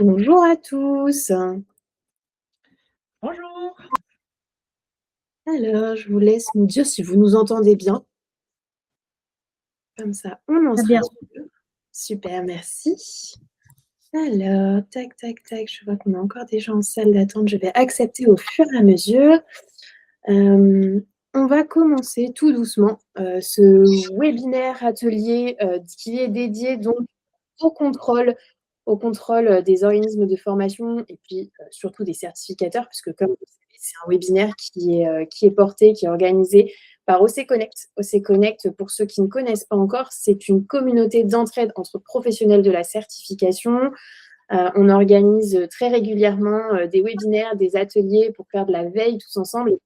Bonjour à tous. Bonjour. Alors, je vous laisse nous dire si vous nous entendez bien. Comme ça, on en Très sera bien. sûr. Super, merci. Alors, tac, tac, tac, je vois qu'on a encore des gens en salle d'attente. Je vais accepter au fur et à mesure. On va commencer tout doucement ce webinaire atelier qui est dédié donc au contrôle, des organismes de formation et puis surtout des certificateurs, puisque comme vous le savez, c'est un webinaire qui est porté, qui est organisé par OC Connect. OC Connect, pour ceux qui ne connaissent pas encore, c'est une communauté d'entraide entre professionnels de la certification. On organise très régulièrement des webinaires, des ateliers pour faire de la veille tous ensemble et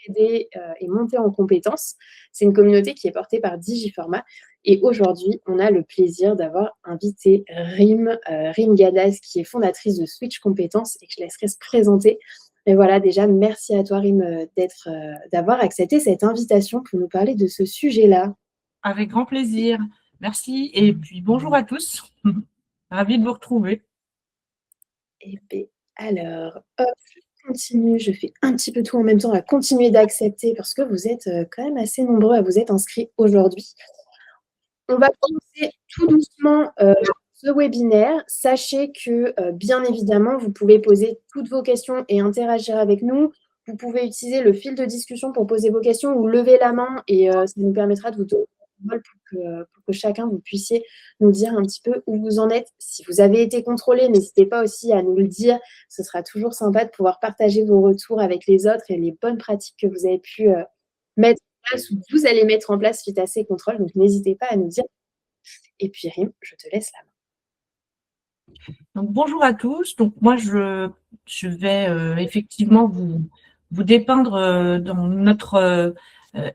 aider et monter en compétences. C'est une communauté qui est portée par Digiformat. Et aujourd'hui, on a le plaisir d'avoir invité Rim Gadas, qui est fondatrice de Switch Compétences et que je laisserai se présenter. Mais voilà, déjà, merci à toi, Rim, d'avoir accepté cette invitation pour nous parler de ce sujet-là. Avec grand plaisir. Merci. Et puis bonjour à tous. Ravi de vous retrouver. Et bien, alors, hop, je continue, je fais un petit peu tout en même temps à continuer d'accepter parce que vous êtes quand même assez nombreux à vous être inscrits aujourd'hui. On va commencer tout doucement ce webinaire. Sachez que, bien évidemment, vous pouvez poser toutes vos questions et interagir avec nous. Vous pouvez utiliser le fil de discussion pour poser vos questions ou lever la main et ça nous permettra de vous donner la parole pour que chacun, vous puissiez nous dire un petit peu où vous en êtes. Si vous avez été contrôlé, n'hésitez pas aussi à nous le dire. Ce sera toujours sympa de pouvoir partager vos retours avec les autres et les bonnes pratiques que vous avez pu mettre en place ou que vous allez mettre en place suite à ces contrôles. Donc, n'hésitez pas à nous dire. Et puis, Rim, je te laisse la main. Donc, bonjour à tous. Donc, moi, je vais effectivement vous dépeindre dans notre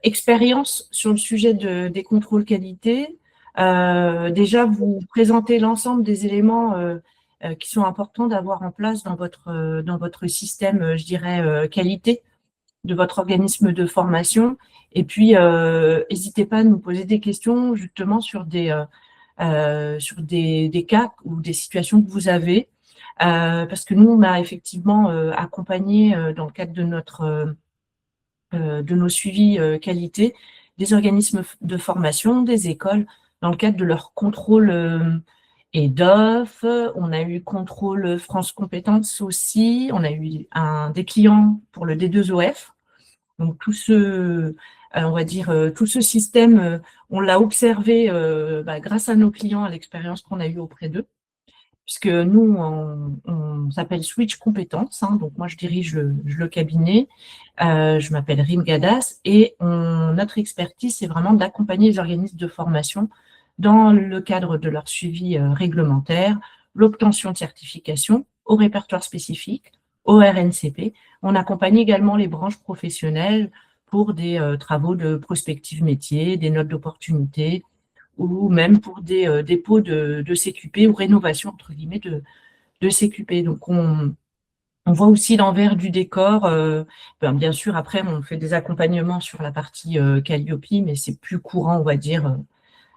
expérience sur le sujet des contrôles qualité. Déjà, vous présenter l'ensemble des éléments qui sont importants d'avoir en place dans votre système, je dirais, qualité de votre organisme de formation. Et puis, n'hésitez pas à nous poser des questions justement sur des cas ou des situations que vous avez. Parce que nous, on a effectivement accompagné dans le cadre de nos suivis qualité des organismes de formation, des écoles, dans le cadre de leur contrôle EDOF. On a eu contrôle France Compétences aussi. On a eu des clients pour le D2OF. Donc on va dire, tout ce système, on l'a observé grâce à nos clients, à l'expérience qu'on a eue auprès d'eux, puisque nous, on s'appelle Switch Compétences, hein, donc moi je dirige le cabinet, je m'appelle Rim Gadas, et notre expertise, c'est vraiment d'accompagner les organismes de formation dans le cadre de leur suivi réglementaire, l'obtention de certification, au répertoire spécifique, au RNCP. On accompagne également les branches professionnelles pour des travaux de prospective métier, des notes d'opportunité, ou même pour des dépôts de CQP ou rénovation, entre guillemets, de CQP. Donc, on voit aussi l'envers du décor. Bien sûr, après, on fait des accompagnements sur la partie Calliope, mais c'est plus courant, on va dire.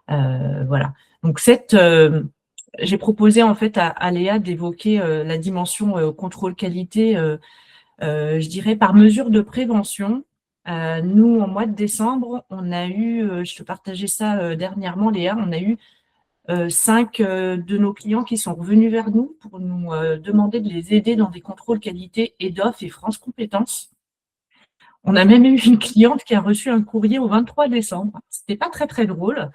Voilà. Donc, j'ai proposé en fait à Léa d'évoquer la dimension contrôle qualité, je dirais par mesure de prévention. Nous, en mois de décembre, on a eu, je te partageais ça dernièrement, Léa, on a eu 5 de nos clients qui sont revenus vers nous pour nous demander de les aider dans des contrôles qualité EDOF et France Compétences. On a même eu une cliente qui a reçu un courrier au 23 décembre. C'était pas très, très drôle.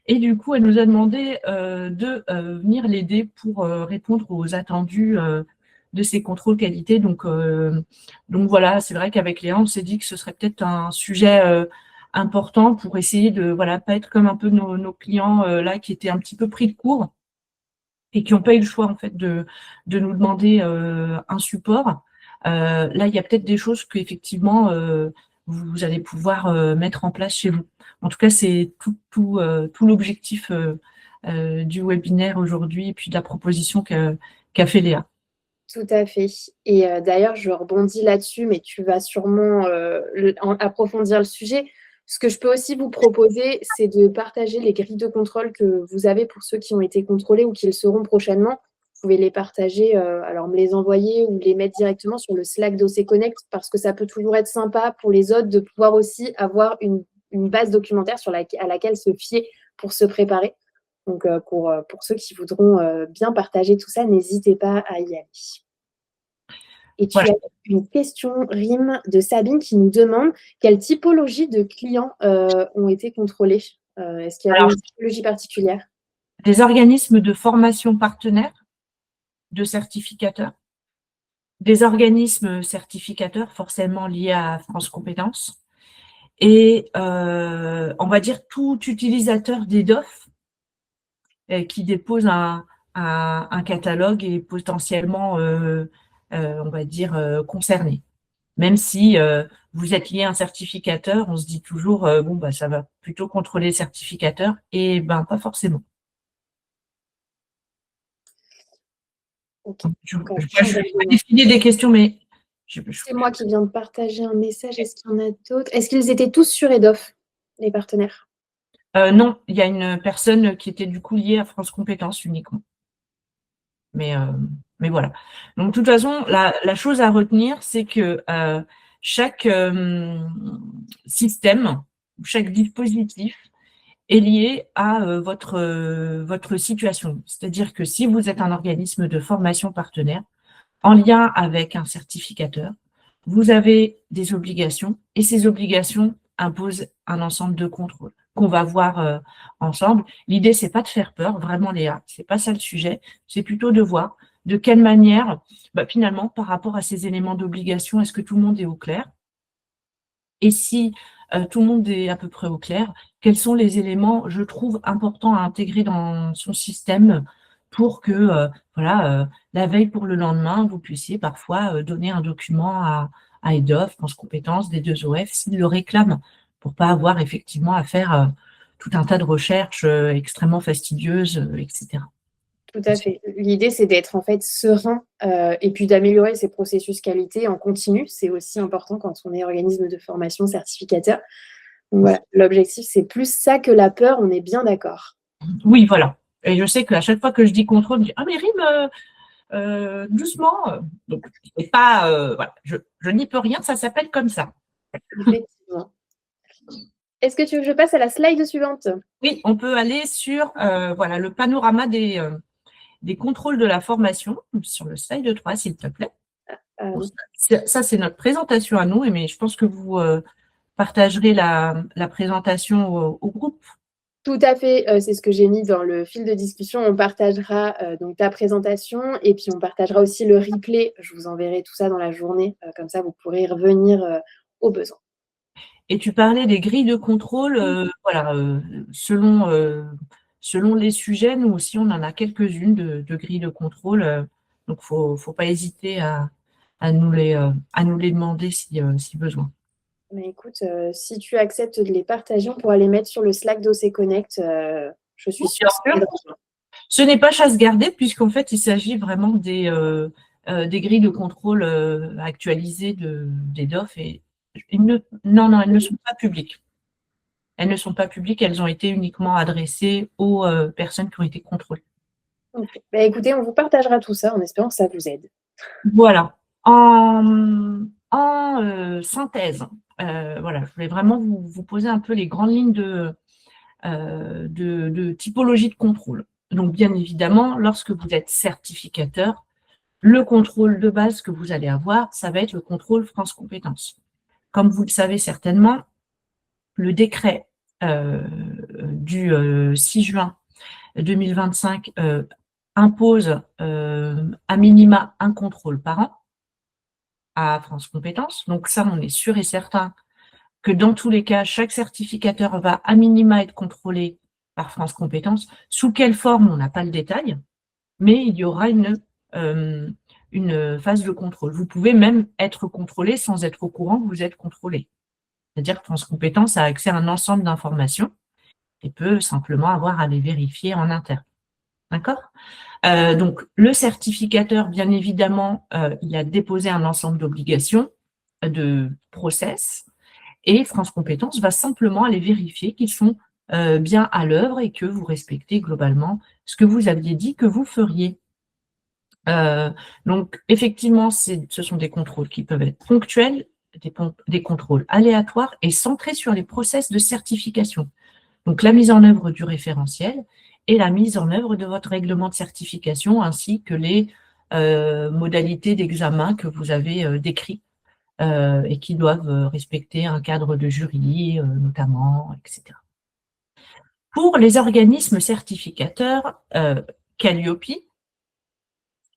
Et du coup, elle nous a demandé de venir l'aider pour répondre aux attendus de ces contrôles qualité. Donc voilà, c'est vrai qu'avec Léa, on s'est dit que ce serait peut-être un sujet important pour essayer de voilà pas être comme un peu nos clients là qui étaient un petit peu pris de court et qui n'ont pas eu le choix en fait de nous demander un support. Là, il y a peut-être des choses qu'effectivement vous allez pouvoir mettre en place chez vous. En tout cas, c'est tout l'objectif du webinaire aujourd'hui et puis de la proposition qu'a fait Léa. Tout à fait. Et d'ailleurs, je rebondis là-dessus, mais tu vas sûrement approfondir le sujet. Ce que je peux aussi vous proposer, c'est de partager les grilles de contrôle que vous avez pour ceux qui ont été contrôlés ou qui le seront prochainement. pouvez les partager, alors me les envoyer ou les mettre directement sur le Slack d'OC Connect parce que ça peut toujours être sympa pour les autres de pouvoir aussi avoir une base documentaire à laquelle se fier pour se préparer. Donc, pour ceux qui voudront bien partager tout ça, n'hésitez pas à y aller. Et tu Voilà. as une question, Rim, de Sabine qui nous demande quelle typologie de clients ont été contrôlés. Est-ce qu'il y avait Alors, une typologie particulière? des organismes de formation partenaires, de certificateurs, des organismes certificateurs forcément liés à France Compétences, et on va dire tout utilisateur d'EDOF qui dépose un catalogue et potentiellement, on va dire, concerné. Même si vous êtes lié à un certificateur, on se dit toujours, bon, bah, ça va plutôt contrôler le certificateur, et ben pas forcément. Okay. Je vais défiler des questions, mais c'est moi qui viens de partager un message. Est-ce qu'il y en a d'autres? Est-ce qu'ils étaient tous sur EDOF, les partenaires? Non, il y a une personne qui était du coup liée à France Compétences uniquement. Mais voilà. Donc, de toute façon, la chose à retenir, c'est que chaque système, chaque dispositif est lié à votre situation. C'est-à-dire que si vous êtes un organisme de formation partenaire, en lien avec un certificateur, vous avez des obligations et ces obligations imposent un ensemble de contrôles qu'on va voir ensemble. L'idée, c'est pas de faire peur, vraiment Léa, c'est pas ça le sujet, c'est plutôt de voir de quelle manière, finalement, par rapport à ces éléments d'obligation, est-ce que tout le monde est au clair? Et si tout le monde est à peu près au clair, quels sont les éléments, je trouve, importants à intégrer dans son système pour que, voilà, la veille pour le lendemain, vous puissiez parfois donner un document à EDOF, France Compétences, des deux OF, s'ils le réclament, pour ne pas avoir effectivement à faire tout un tas de recherches extrêmement fastidieuses, etc. Tout à fait. L'idée, c'est d'être en fait serein et puis d'améliorer ces processus qualité en continu. C'est aussi important quand on est organisme de formation certificateur. Donc voilà, l'objectif, c'est plus ça que la peur, on est bien d'accord. Oui, voilà. Et je sais qu'à chaque fois que je dis contrôle, je dis « Ah, mais Rime, doucement ». Donc, c'est pas, voilà, je n'y peux rien, ça s'appelle comme ça. Effectivement. Est-ce que tu veux que je passe à la slide suivante? Oui, on peut aller sur voilà, le panorama des contrôles de la formation, sur le slide 3, s'il te plaît. Bon, ça, c'est notre présentation à nous, mais je pense que vous partagerez la présentation au groupe. Tout à fait, c'est ce que j'ai mis dans le fil de discussion. On partagera donc ta présentation et puis on partagera aussi le replay. Je vous enverrai tout ça dans la journée, comme ça vous pourrez y revenir au besoin. Et tu parlais des grilles de contrôle, voilà, selon les sujets, nous aussi, on en a quelques-unes de grilles de contrôle, donc il ne faut pas hésiter à nous les demander si besoin. Mais écoute, si tu acceptes de les partager, on pourra les mettre sur le Slack d'OC Connect. Je suis sûre. Ce n'est pas chasse gardée, puisqu'en fait, il s'agit vraiment des grilles de contrôle actualisées des DOF. Et non, elles ne sont pas publiques. Elles ne sont pas publiques, elles ont été uniquement adressées aux personnes qui ont été contrôlées. Okay. Écoutez, on vous partagera tout ça en espérant que ça vous aide. Voilà. En synthèse, voilà, je voulais vraiment vous poser un peu les grandes lignes de typologie de contrôle. Donc, bien évidemment, lorsque vous êtes certificateur, le contrôle de base que vous allez avoir, ça va être le contrôle France Compétences. Comme vous le savez certainement, le décret du 6 juin 2025 impose à minima un contrôle par an à France Compétences. Donc ça, on est sûr et certain que dans tous les cas, chaque certificateur va à minima être contrôlé par France Compétences. Sous quelle forme, on n'a pas le détail, mais il y aura une phase de contrôle. Vous pouvez même être contrôlé sans être au courant que vous êtes contrôlé. C'est-à-dire que France Compétences a accès à un ensemble d'informations et peut simplement avoir à les vérifier en interne. D'accord ? Donc, le certificateur, bien évidemment, il a déposé un ensemble d'obligations, de process, et France Compétences va simplement aller vérifier qu'ils sont bien à l'œuvre et que vous respectez globalement ce que vous aviez dit que vous feriez. Donc, effectivement, ce sont des contrôles qui peuvent être ponctuels, des contrôles aléatoires et centrés sur les process de certification. Donc, la mise en œuvre du référentiel et la mise en œuvre de votre règlement de certification, ainsi que les modalités d'examen que vous avez décrits et qui doivent respecter un cadre de jury, notamment, etc. Pour les organismes certificateurs Calliope,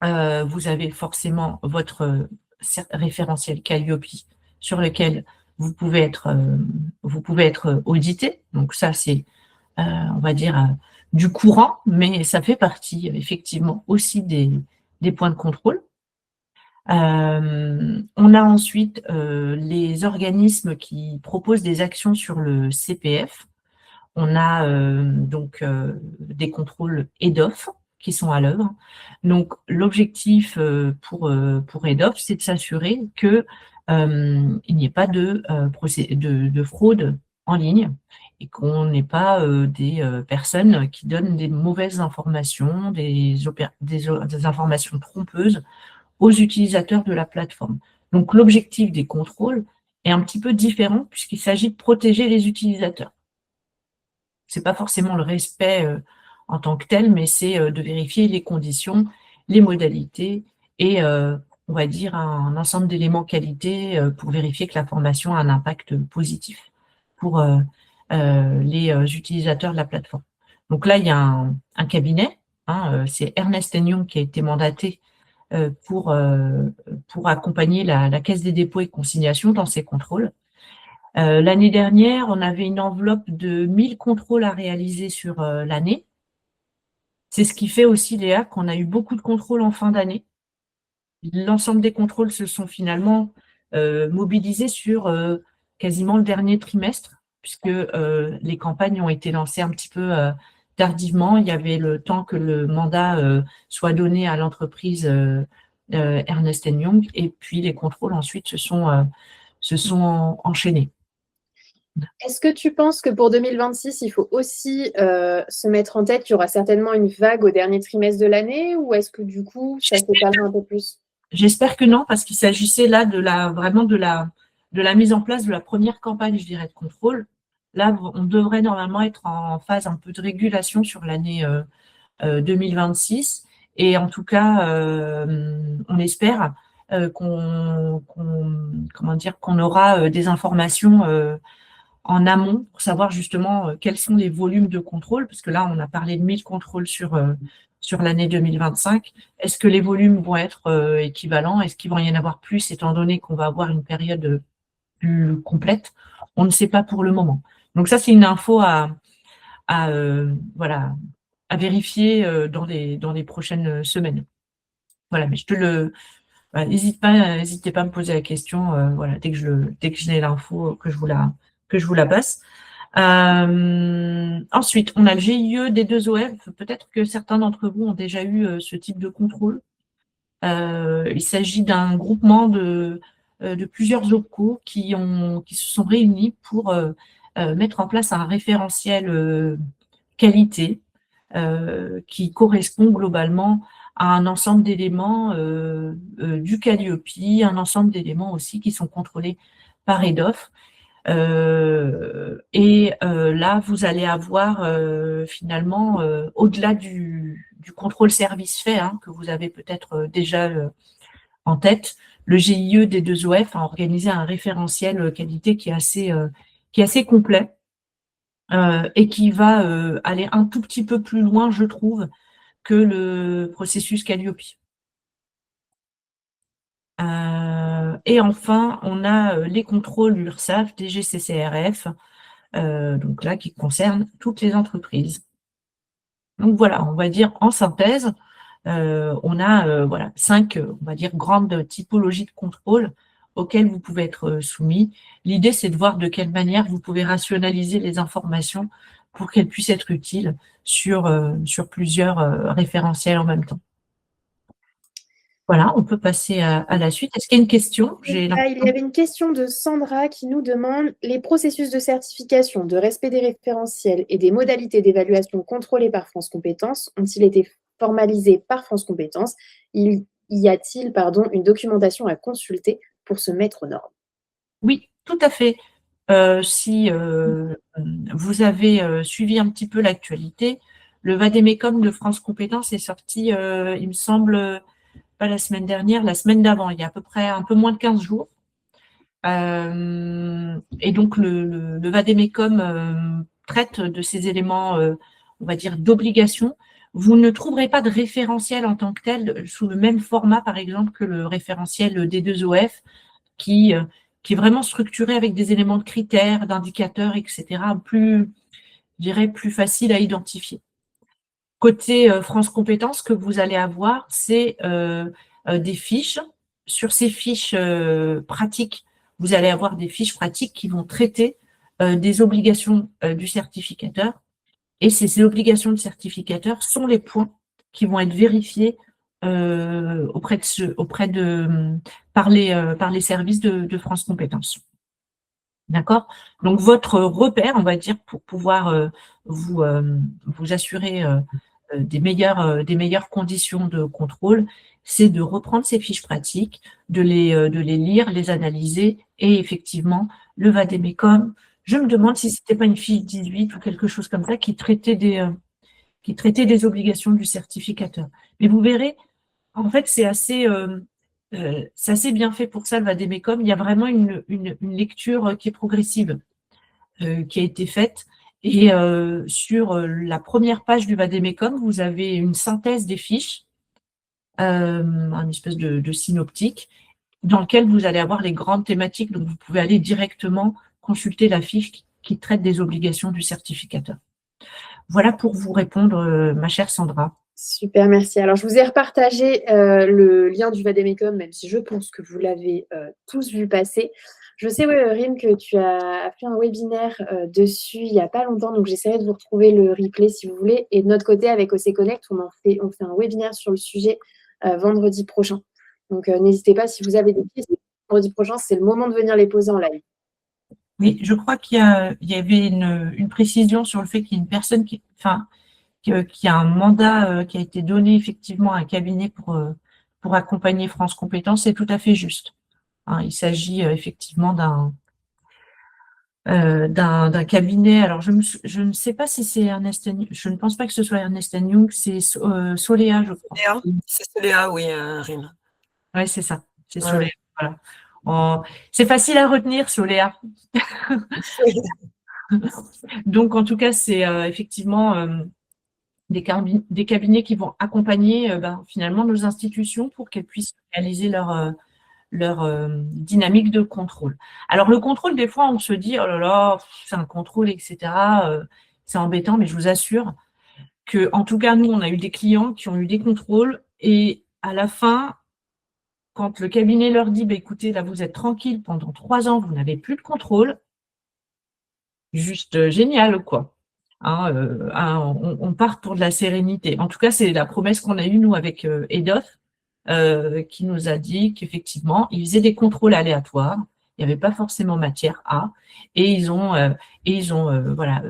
vous avez forcément votre référentiel Calliope sur lequel vous pouvez être audité. Donc ça, c'est, on va dire, du courant, mais ça fait partie effectivement aussi des points de contrôle. On a ensuite les organismes qui proposent des actions sur le CPF. On a donc des contrôles EDOF qui sont à l'œuvre. Donc, l'objectif pour EDOF, c'est de s'assurer qu'il n'y ait pas de fraude en ligne et qu'on n'ait pas des personnes qui donnent des mauvaises informations, des informations trompeuses aux utilisateurs de la plateforme. Donc, l'objectif des contrôles est un petit peu différent puisqu'il s'agit de protéger les utilisateurs. Ce n'est pas forcément le respect en tant que tel, mais c'est de vérifier les conditions, les modalités et, on va dire, un ensemble d'éléments qualité pour vérifier que la formation a un impact positif pour les utilisateurs de la plateforme. Donc là, il y a un cabinet, c'est Ernst & Young qui a été mandaté pour accompagner la Caisse des dépôts et consignations dans ces contrôles. L'année dernière, on avait une enveloppe de 1000 contrôles à réaliser sur l'année. C'est ce qui fait aussi, Léa, qu'on a eu beaucoup de contrôles en fin d'année. L'ensemble des contrôles se sont finalement mobilisés sur quasiment le dernier trimestre, puisque les campagnes ont été lancées un petit peu tardivement. Il y avait le temps que le mandat soit donné à l'entreprise Ernst & Young, et puis les contrôles ensuite se sont enchaînés. Est-ce que tu penses que pour 2026, il faut aussi se mettre en tête qu'il y aura certainement une vague au dernier trimestre de l'année, ou est-ce que du coup, ça s'étalera un peu plus? J'espère que non, parce qu'il s'agissait là vraiment de la mise en place de la première campagne, je dirais, de contrôle. Là, on devrait normalement être en phase un peu de régulation sur l'année 2026. Et en tout cas, on espère qu'on aura des informations en amont pour savoir justement quels sont les volumes de contrôle, parce que là, on a parlé de 1000 contrôles sur l'année 2025. Est-ce que les volumes vont être équivalents? Est-ce qu'il va y en avoir plus, étant donné qu'on va avoir une période plus complète? On ne sait pas pour le moment. Donc ça, c'est une info voilà, à vérifier dans les prochaines semaines. Voilà, mais n'hésitez pas à me poser la question, voilà, dès que j'ai l'info, que je vous la passe. Ensuite, on a le GIE des 2OF. Peut-être que certains d'entre vous ont déjà eu ce type de contrôle. Il s'agit d'un groupement de plusieurs OPCO qui se sont réunis pour mettre en place un référentiel qualité qui correspond globalement à un ensemble d'éléments du Calliope, un ensemble d'éléments aussi qui sont contrôlés par EDOF. Là, vous allez avoir finalement, au-delà du contrôle service fait, que vous avez peut-être déjà en tête, le GIE des 2OF a organisé un référentiel qualité qui est assez complet et qui va aller un tout petit peu plus loin, je trouve, que le processus Calliope. Et enfin, on a les contrôles URSSAF, DGCCRF, donc là, qui concernent toutes les entreprises. Donc voilà, on va dire en synthèse, on a voilà, 5, on va dire, grandes typologies de contrôle auxquelles vous pouvez être soumis. L'idée, c'est de voir de quelle manière vous pouvez rationaliser les informations pour qu'elles puissent être utiles sur plusieurs référentiels en même temps. Voilà, on peut passer à la suite. Est-ce qu'il y a une question? Il y avait une question de Sandra qui nous demande: les processus de certification, de respect des référentiels et des modalités d'évaluation contrôlées par France Compétences ont-ils été formalisés par France Compétences, y a-t-il, pardon, une documentation à consulter pour se mettre aux normes? Oui, tout à fait. Si vous avez suivi un petit peu l'actualité, le Vademecum de France Compétences est sorti, il me semble, pas la semaine dernière, la semaine d'avant, il y a à peu près un peu moins de 15 jours. Et donc, le Vademecum traite de ces éléments, on va dire, d'obligation. Vous ne trouverez pas de référentiel en tant que tel sous le même format, par exemple, que le référentiel D2OF, qui, euh, qui est vraiment structuré avec des éléments de critères, d'indicateurs, etc., plus, je dirais, plus facile à identifier. Côté France Compétences, ce que vous allez avoir, c'est des fiches. Sur ces fiches pratiques, vous allez avoir des fiches pratiques qui vont traiter des obligations du certificateur. Et ces obligations de certificateur sont les points qui vont être vérifiés par les services de France Compétences. D'accord? Donc, votre repère, on va dire, pour pouvoir vous assurer des meilleures conditions de contrôle, c'est de reprendre ces fiches pratiques, de les lire, les analyser, et effectivement, le Vademecum, je me demande si c'était pas une fiche 18 ou quelque chose comme ça qui traitait des obligations du certificateur. Mais vous verrez, en fait, c'est assez bien fait pour ça, le Vademecum. Il y a vraiment une lecture qui est progressive, qui a été faite. Et sur la première page du Vademecum, vous avez une synthèse des fiches, un espèce de synoptique, dans lequel vous allez avoir les grandes thématiques. Donc, vous pouvez aller directement consulter la fiche qui traite des obligations du certificateur. Voilà pour vous répondre, ma chère Sandra. Super, merci. Alors, je vous ai repartagé le lien du Vademecum, même si je pense que vous l'avez tous vu passer. Je sais, ouais, Rim, que tu as fait un webinaire dessus il n'y a pas longtemps, donc j'essaierai de vous retrouver le replay si vous voulez. Et de notre côté, avec OC Connect, on fait un webinaire sur le sujet vendredi prochain. Donc, n'hésitez pas, si vous avez des questions, vendredi prochain, c'est le moment de venir les poser en live. Oui, je crois qu'il y avait une précision sur le fait qu'il y a une personne qui a un mandat qui a été donné effectivement à un cabinet pour accompagner France Compétences. C'est tout à fait juste. Hein, il s'agit effectivement d'un cabinet. Alors, je ne sais pas si c'est Ernst Young. Je ne pense pas que ce soit Ernst Young. C'est Solea, je crois. C'est Solea, oui, Rim. Oui, c'est ça. C'est Ouais, Solea. Voilà. C'est facile à retenir, Solea. Donc, en tout cas, c'est effectivement des cabinets qui vont accompagner finalement nos institutions pour qu'elles puissent réaliser leur dynamique de contrôle. Alors, le contrôle, des fois, on se dit, oh là là, c'est un contrôle, etc. C'est embêtant, mais je vous assure que, en tout cas, nous, on a eu des clients qui ont eu des contrôles et à la fin, quand le cabinet leur dit, bah, écoutez, là, vous êtes tranquille pendant 3 ans, vous n'avez plus de contrôle, juste génial, quoi. Hein, on part pour de la sérénité. En tout cas, c'est la promesse qu'on a eue, nous, avec EDOF, qui nous a dit qu'effectivement, ils faisaient des contrôles aléatoires. Il n'y avait pas forcément matière à. Et ils ont voilà,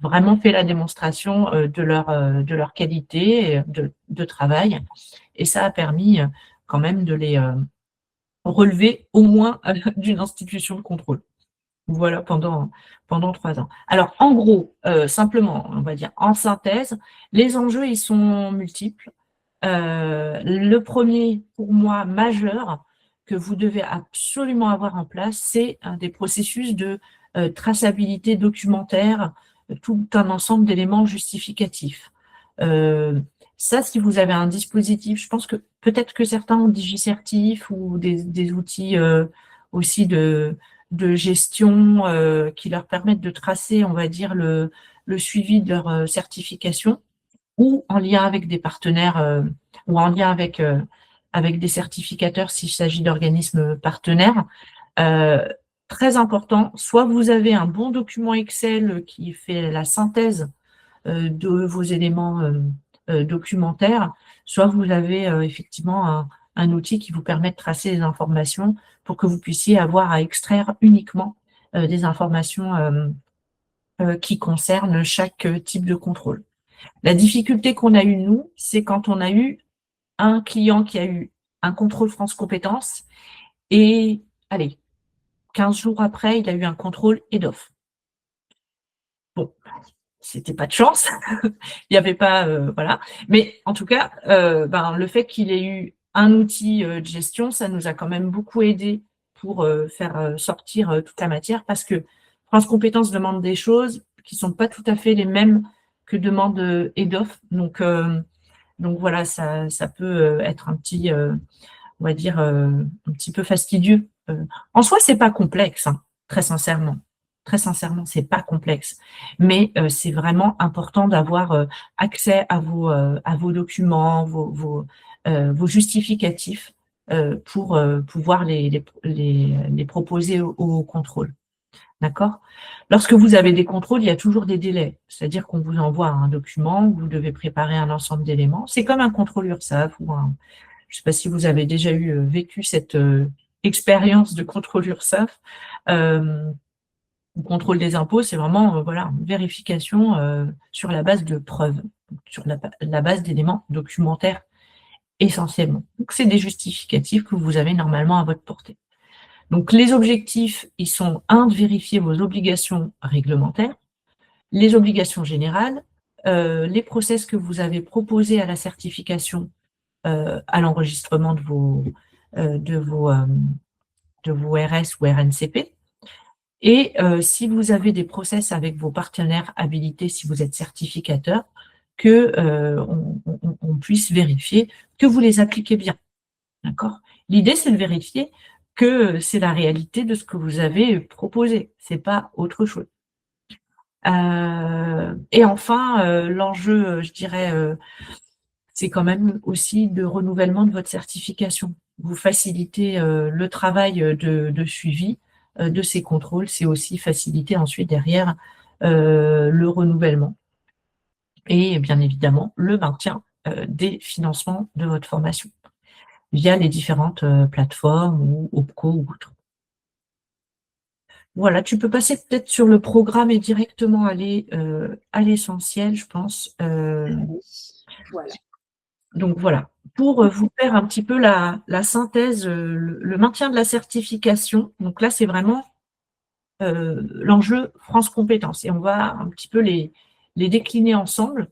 vraiment fait la démonstration de leur qualité de travail. Et ça a permis quand même de les relever au moins d'une institution de contrôle. Voilà, pendant 3 ans. Alors, en gros, simplement, on va dire en synthèse, les enjeux, ils sont multiples. Le premier, pour moi, majeur, que vous devez absolument avoir en place, c'est des processus de traçabilité documentaire, tout un ensemble d'éléments justificatifs. Ça, si vous avez un dispositif, je pense que peut-être que certains ont DigiCertif ou des outils aussi de gestion qui leur permettent de tracer, on va dire, le suivi de leur certification, ou en lien avec des partenaires ou en lien avec des certificateurs s'il s'agit d'organismes partenaires. Très important, soit vous avez un bon document Excel qui fait la synthèse de vos éléments documentaires, soit vous avez effectivement un outil qui vous permet de tracer les informations pour que vous puissiez avoir à extraire uniquement des informations qui concernent chaque type de contrôle. La difficulté qu'on a eue, nous, c'est quand on a eu un client qui a eu un contrôle France Compétences et, allez, 15 jours après, il a eu un contrôle EDOF. Bon, c'était pas de chance, il n'y avait pas, voilà. Mais en tout cas, le fait qu'il ait eu un outil de gestion, ça nous a quand même beaucoup aidé pour faire sortir toute la matière, parce que France Compétences demande des choses qui sont pas tout à fait les mêmes que demande EDOF. Donc voilà, ça peut être un petit, on va dire, un petit peu fastidieux. En soi, c'est pas complexe, hein, très sincèrement. Très sincèrement, c'est pas complexe. Mais c'est vraiment important d'avoir accès à vos documents, vos justificatifs pour pouvoir les proposer au contrôle. D'accord? Lorsque vous avez des contrôles, il y a toujours des délais. C'est-à-dire qu'on vous envoie un document, vous devez préparer un ensemble d'éléments. C'est comme un contrôle URSSAF ou je ne sais pas si vous avez déjà vécu cette expérience de contrôle URSSAF. Le contrôle des impôts, c'est vraiment voilà, une vérification sur la base de preuves, sur la base d'éléments documentaires essentiellement. Donc, c'est des justificatifs que vous avez normalement à votre portée. Donc, les objectifs, ils sont, de vérifier vos obligations réglementaires, les obligations générales, les process que vous avez proposés à la certification, à l'enregistrement de vos RS ou RNCP. Et si vous avez des process avec vos partenaires habilités, si vous êtes certificateur, que on puisse vérifier que vous les appliquez bien. D'accord? L'idée, c'est de vérifier que c'est la réalité de ce que vous avez proposé. C'est pas autre chose. Et enfin, l'enjeu, je dirais, c'est quand même aussi de renouvellement de votre certification. Vous facilitez le travail de suivi de ces contrôles, c'est aussi faciliter ensuite derrière le renouvellement et bien évidemment le maintien des financements de votre formation via les différentes plateformes ou OPCO ou autres. Voilà, tu peux passer peut-être sur le programme et directement aller à l'essentiel, je pense. Voilà. Donc voilà, pour vous faire un petit peu la synthèse, le maintien de la certification. Donc là, c'est vraiment l'enjeu France Compétences et on va un petit peu les décliner ensemble.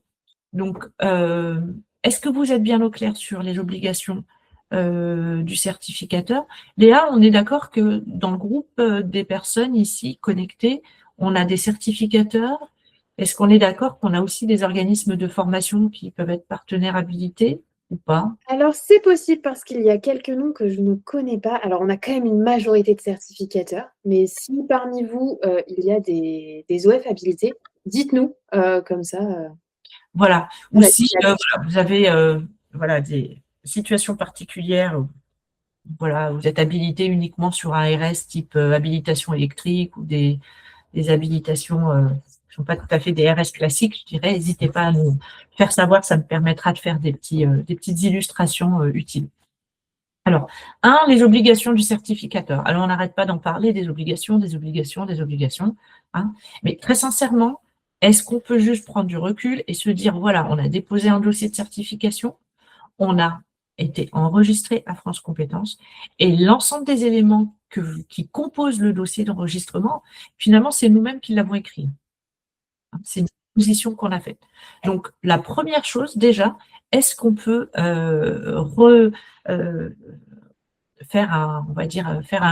Donc, est-ce que vous êtes bien au clair sur les obligations du certificateur? Léa, on est d'accord que dans le groupe des personnes ici connectées, on a des certificateurs. Est-ce qu'on est d'accord qu'on a aussi des organismes de formation qui peuvent être partenaires habilités ou pas? Alors, c'est possible parce qu'il y a quelques noms que je ne connais pas. Alors, on a quand même une majorité de certificateurs, mais si parmi vous, il y a des OF habilités, dites-nous, comme ça. Voilà. Ou Voilà, si vous avez voilà, des situations particulières, voilà, vous êtes habilité uniquement sur un RS type habilitation électrique ou des habilitations qui ne sont pas tout à fait des RS classiques, je dirais, n'hésitez pas à nous faire savoir, ça me permettra de faire des petites illustrations utiles. Alors, les obligations du certificateur. Alors, on n'arrête pas d'en parler, des obligations, hein. Mais très sincèrement, est-ce qu'on peut juste prendre du recul et se dire, voilà, on a déposé un dossier de certification, on a été enregistré à France Compétences et l'ensemble des éléments qui composent le dossier d'enregistrement, finalement, c'est nous-mêmes qui l'avons écrit. C'est une position qu'on a faite. Donc, la première chose, déjà, est-ce qu'on peut faire un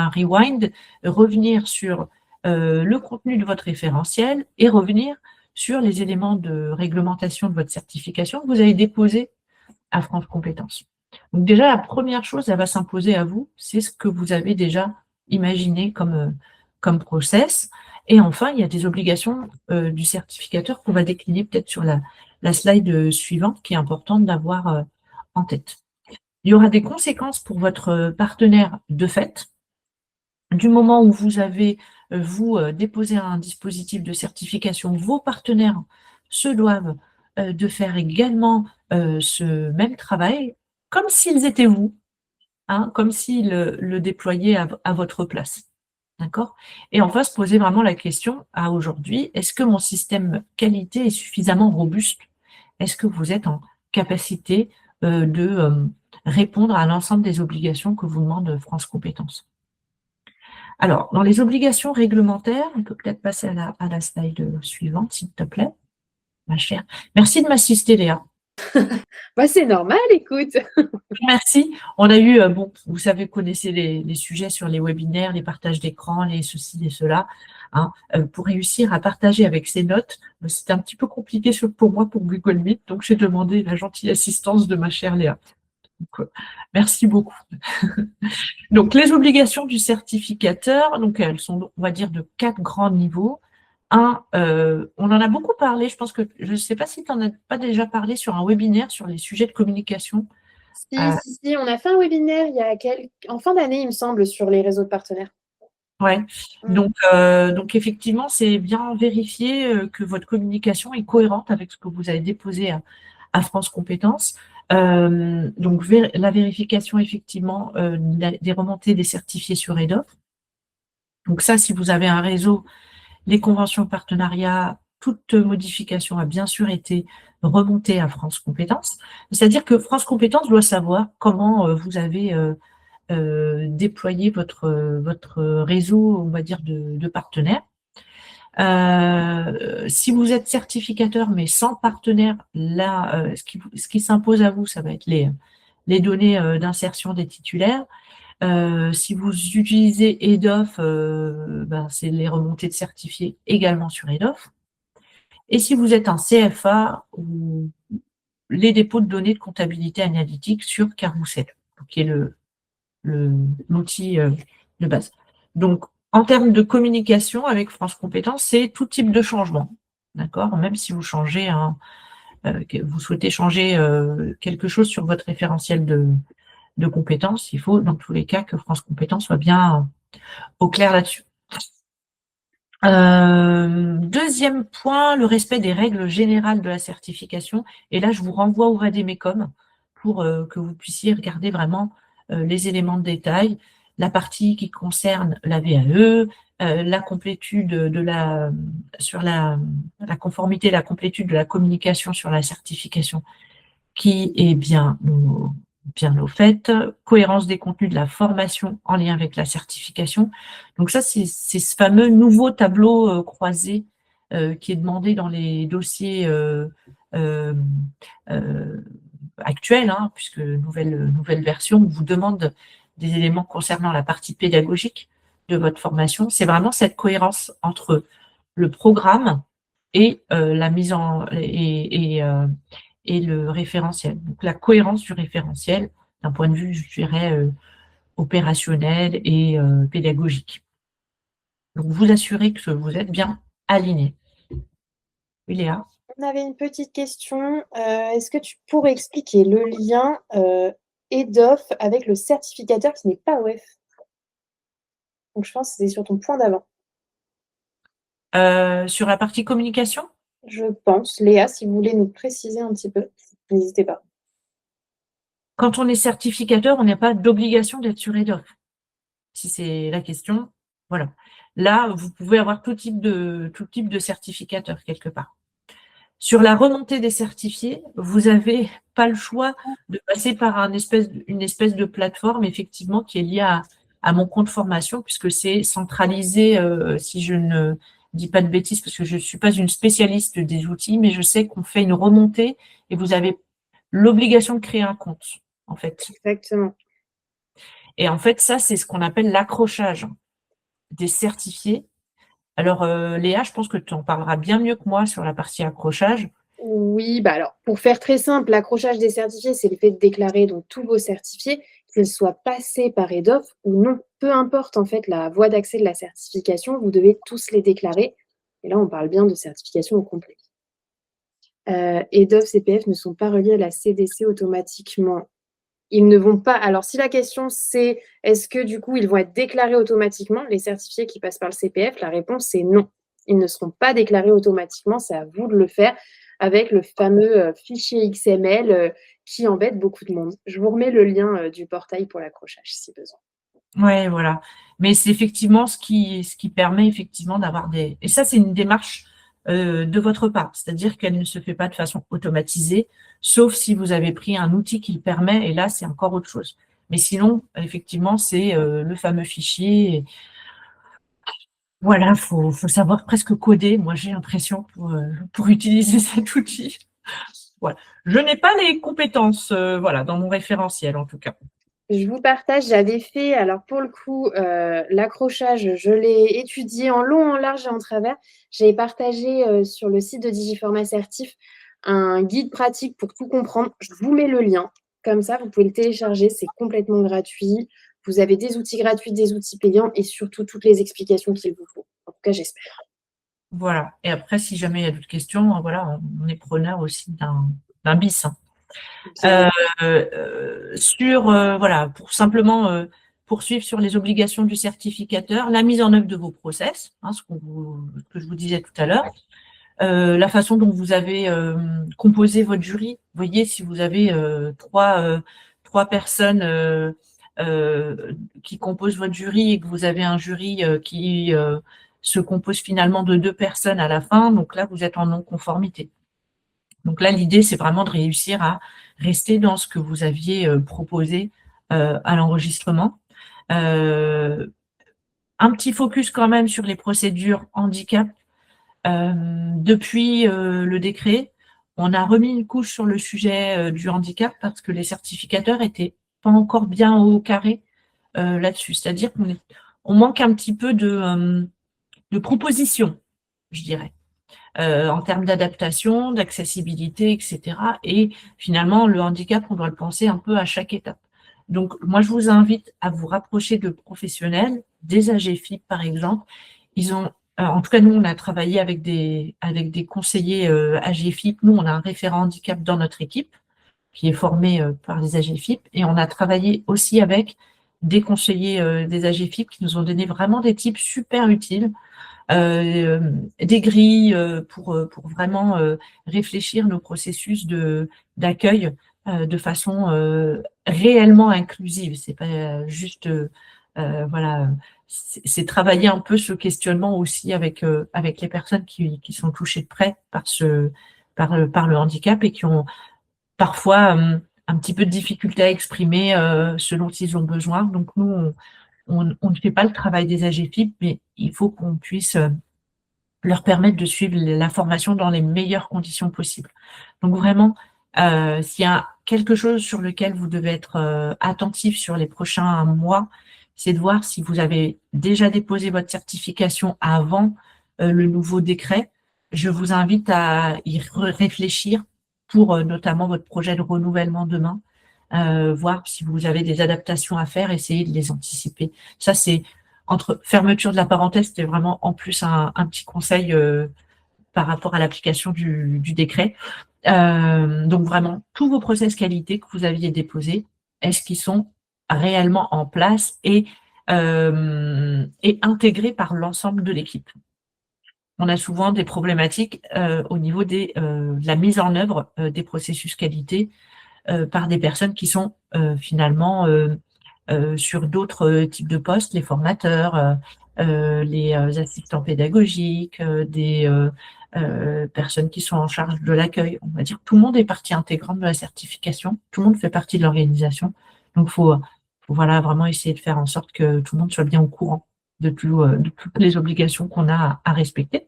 rewind, revenir sur le contenu de votre référentiel et revenir sur les éléments de réglementation de votre certification que vous avez déposé à France Compétences. Donc déjà, la première chose, elle va s'imposer à vous, c'est ce que vous avez déjà imaginé comme process. Et enfin, il y a des obligations du certificateur qu'on va décliner peut-être sur la slide suivante, qui est importante d'avoir en tête. Il y aura des conséquences pour votre partenaire de fait. Du moment où vous avez, déposé un dispositif de certification, vos partenaires se doivent de faire également ce même travail, comme s'ils étaient vous, hein, comme s'ils le déployaient à votre place. D'accord? Et on va se poser vraiment la question à aujourd'hui, est-ce que mon système qualité est suffisamment robuste? est-ce que vous êtes en capacité de répondre à l'ensemble des obligations que vous demande France Compétences. Alors, dans les obligations réglementaires, on peut peut-être passer à la slide suivante, s'il te plaît, ma chère. Merci de m'assister, Léa. Bah, c'est normal, écoute. Merci. On a eu, bon, vous savez, vous connaissez les sujets sur les webinaires, les partages d'écran, les ceci, les cela. Hein, pour réussir à partager avec ces notes, c'était un petit peu compliqué pour moi pour Google Meet, donc j'ai demandé la gentille assistance de ma chère Léa. Donc, merci beaucoup. Donc, les obligations du certificateur, donc elles sont, on va dire, de 4 grands niveaux. Un, on en a beaucoup parlé, je pense que, je ne sais pas si tu n'en as pas déjà parlé sur un webinaire sur les sujets de communication. Si, on a fait un webinaire en fin d'année, il me semble, sur les réseaux de partenaires. Ouais, donc effectivement, c'est bien vérifier que votre communication est cohérente avec ce que vous avez déposé à France Compétences. Donc, la vérification, effectivement, des remontées des certifiés sur EDOF. Donc ça, si vous avez un réseau, les conventions de partenariat, toute modification a bien sûr été remontée à France Compétences. C'est-à-dire que France Compétences doit savoir comment vous avez déployer votre réseau, on va dire, de partenaires. Si vous êtes certificateur mais sans partenaire, là, ce qui s'impose à vous, ça va être les données d'insertion des titulaires. Si vous utilisez EDOF, ben, c'est les remontées de certifiés également sur EDOF. Et si vous êtes un CFA, ou les dépôts de données de comptabilité analytique sur Carrousel, qui est l'outil de base. Donc, en termes de communication avec France Compétences, c'est tout type de changement. D'accord? Même si vous changez vous souhaitez changer quelque chose sur votre référentiel de compétences, il faut dans tous les cas que France Compétences soit bien au clair là-dessus. Deuxième point, le respect des règles générales de la certification. Et là, je vous renvoie au Vademecum pour que vous puissiez regarder vraiment les éléments de détail, la partie qui concerne la VAE, la complétude sur la conformité, la complétude de la communication sur la certification qui est bien au fait, cohérence des contenus de la formation en lien avec la certification. Donc ça, c'est ce fameux nouveau tableau croisé qui est demandé dans les dossiers actuels, hein, puisque nouvelle version vous demande des éléments concernant la partie pédagogique de votre formation. C'est vraiment cette cohérence entre le programme et la mise en et le référentiel. Donc, la cohérence du référentiel d'un point de vue, je dirais, opérationnel et pédagogique. Donc, vous assurez que vous êtes bien aligné. Oui, Léa? On avait une petite question. Est-ce que tu pourrais expliquer le lien EDOF avec le certificateur qui n'est pas OF? Donc, je pense que c'est sur ton point d'avant. Sur la partie communication? Je pense. Léa, si vous voulez nous préciser un petit peu, n'hésitez pas. Quand on est certificateur, on n'a pas d'obligation d'être sur EDOF. Si c'est la question, voilà. Là, vous pouvez avoir tout type de certificateur quelque part. Sur la remontée des certifiés, vous n'avez pas le choix de passer par une espèce de plateforme, effectivement, qui est liée à mon compte formation, puisque c'est centralisé, si je ne dis pas de bêtises, parce que je ne suis pas une spécialiste des outils, mais je sais qu'on fait une remontée et vous avez l'obligation de créer un compte, en fait. Exactement. Et en fait, ça, c'est ce qu'on appelle l'accrochage des certifiés. Alors, Léa, je pense que tu en parleras bien mieux que moi sur la partie accrochage. Oui, bah alors, pour faire très simple, l'accrochage des certifiés, c'est le fait de déclarer donc tous vos certifiés, qu'ils soient passés par EDOF ou non. Peu importe en fait la voie d'accès de la certification, vous devez tous les déclarer. Et là, on parle bien de certification au complet. EDOF, CPF ne sont pas reliés à la CDC automatiquement. Ils ne vont pas. Alors, si la question c'est est-ce que du coup ils vont être déclarés automatiquement, les certifiés qui passent par le CPF, la réponse c'est non. Ils ne seront pas déclarés automatiquement, c'est à vous de le faire avec le fameux fichier XML qui embête beaucoup de monde. Je vous remets le lien du portail pour l'accrochage si besoin. Ouais, voilà. Mais c'est effectivement ce qui permet effectivement d'avoir des. Et ça, c'est une démarche de votre part, c'est-à-dire qu'elle ne se fait pas de façon automatisée, sauf si vous avez pris un outil qui le permet, et là, c'est encore autre chose. Mais sinon, effectivement, c'est le fameux fichier. Voilà, faut savoir presque coder, moi j'ai l'impression, pour utiliser cet outil. Voilà. Je n'ai pas les compétences, voilà, dans mon référentiel en tout cas. Je vous partage, j'avais fait, alors pour le coup, l'accrochage, je l'ai étudié en long, en large et en travers. J'avais partagé sur le site de Digiform Assertif un guide pratique pour tout comprendre. Je vous mets le lien. Comme ça, vous pouvez le télécharger, c'est complètement gratuit. Vous avez des outils gratuits, des outils payants et surtout toutes les explications qu'il vous faut. En tout cas, j'espère. Voilà. Et après, si jamais il y a d'autres questions, voilà, on est preneur aussi d'un bis, hein. Bien. Voilà, pour simplement poursuivre sur les obligations du certificateur, la mise en œuvre de vos process, hein, que je vous disais tout à l'heure, la façon dont vous avez composé votre jury. Vous voyez, si vous avez trois personnes qui composent votre jury et que vous avez un jury qui se compose finalement de 2 personnes à la fin, donc là, vous êtes en non-conformité. Donc là, l'idée, c'est vraiment de réussir à rester dans ce que vous aviez proposé à l'enregistrement. Un petit focus quand même sur les procédures handicap. Depuis le décret, on a remis une couche sur le sujet du handicap parce que les certificateurs étaient pas encore bien au carré là-dessus. C'est-à-dire qu'on manque un petit peu de propositions, je dirais. En termes d'adaptation, d'accessibilité, etc. Et finalement, le handicap, on doit le penser un peu à chaque étape. Donc, moi, je vous invite à vous rapprocher de professionnels, des AGFIP, par exemple. En tout cas, nous, on a travaillé avec des conseillers AGFIP. Nous, on a un référent handicap dans notre équipe qui est formé par les AGFIP. Et on a travaillé aussi avec des conseillers des AGFIP qui nous ont donné vraiment des tips super utiles, des grilles pour vraiment réfléchir nos processus d'accueil de façon réellement inclusive. C'est pas juste voilà, c'est travailler un peu ce questionnement aussi avec les personnes qui sont touchées de près par le handicap et qui ont parfois un petit peu de difficulté à exprimer ce dont ils ont besoin. Donc nous, on ne fait pas le travail des AGFIP, mais il faut qu'on puisse leur permettre de suivre la formation dans les meilleures conditions possibles. Donc vraiment, s'il y a quelque chose sur lequel vous devez être attentif sur les prochains mois, c'est de voir si vous avez déjà déposé votre certification avant le nouveau décret. Je vous invite à y réfléchir pour notamment votre projet de renouvellement demain, voir si vous avez des adaptations à faire, essayer de les anticiper. Ça, c'est entre fermeture de la parenthèse, c'était vraiment en plus un petit conseil par rapport à l'application du décret. Donc vraiment, tous vos process qualité que vous aviez déposés, est-ce qu'ils sont réellement en place et intégrés par l'ensemble de l'équipe? On a souvent des problématiques au niveau de la mise en œuvre des processus qualité par des personnes qui sont finalement sur d'autres types de postes, les formateurs, les assistants pédagogiques, des personnes qui sont en charge de l'accueil. On va dire que tout le monde est partie intégrante de la certification, tout le monde fait partie de l'organisation. Donc, faut voilà, vraiment essayer de faire en sorte que tout le monde soit bien au courant de toutes les obligations qu'on a à respecter.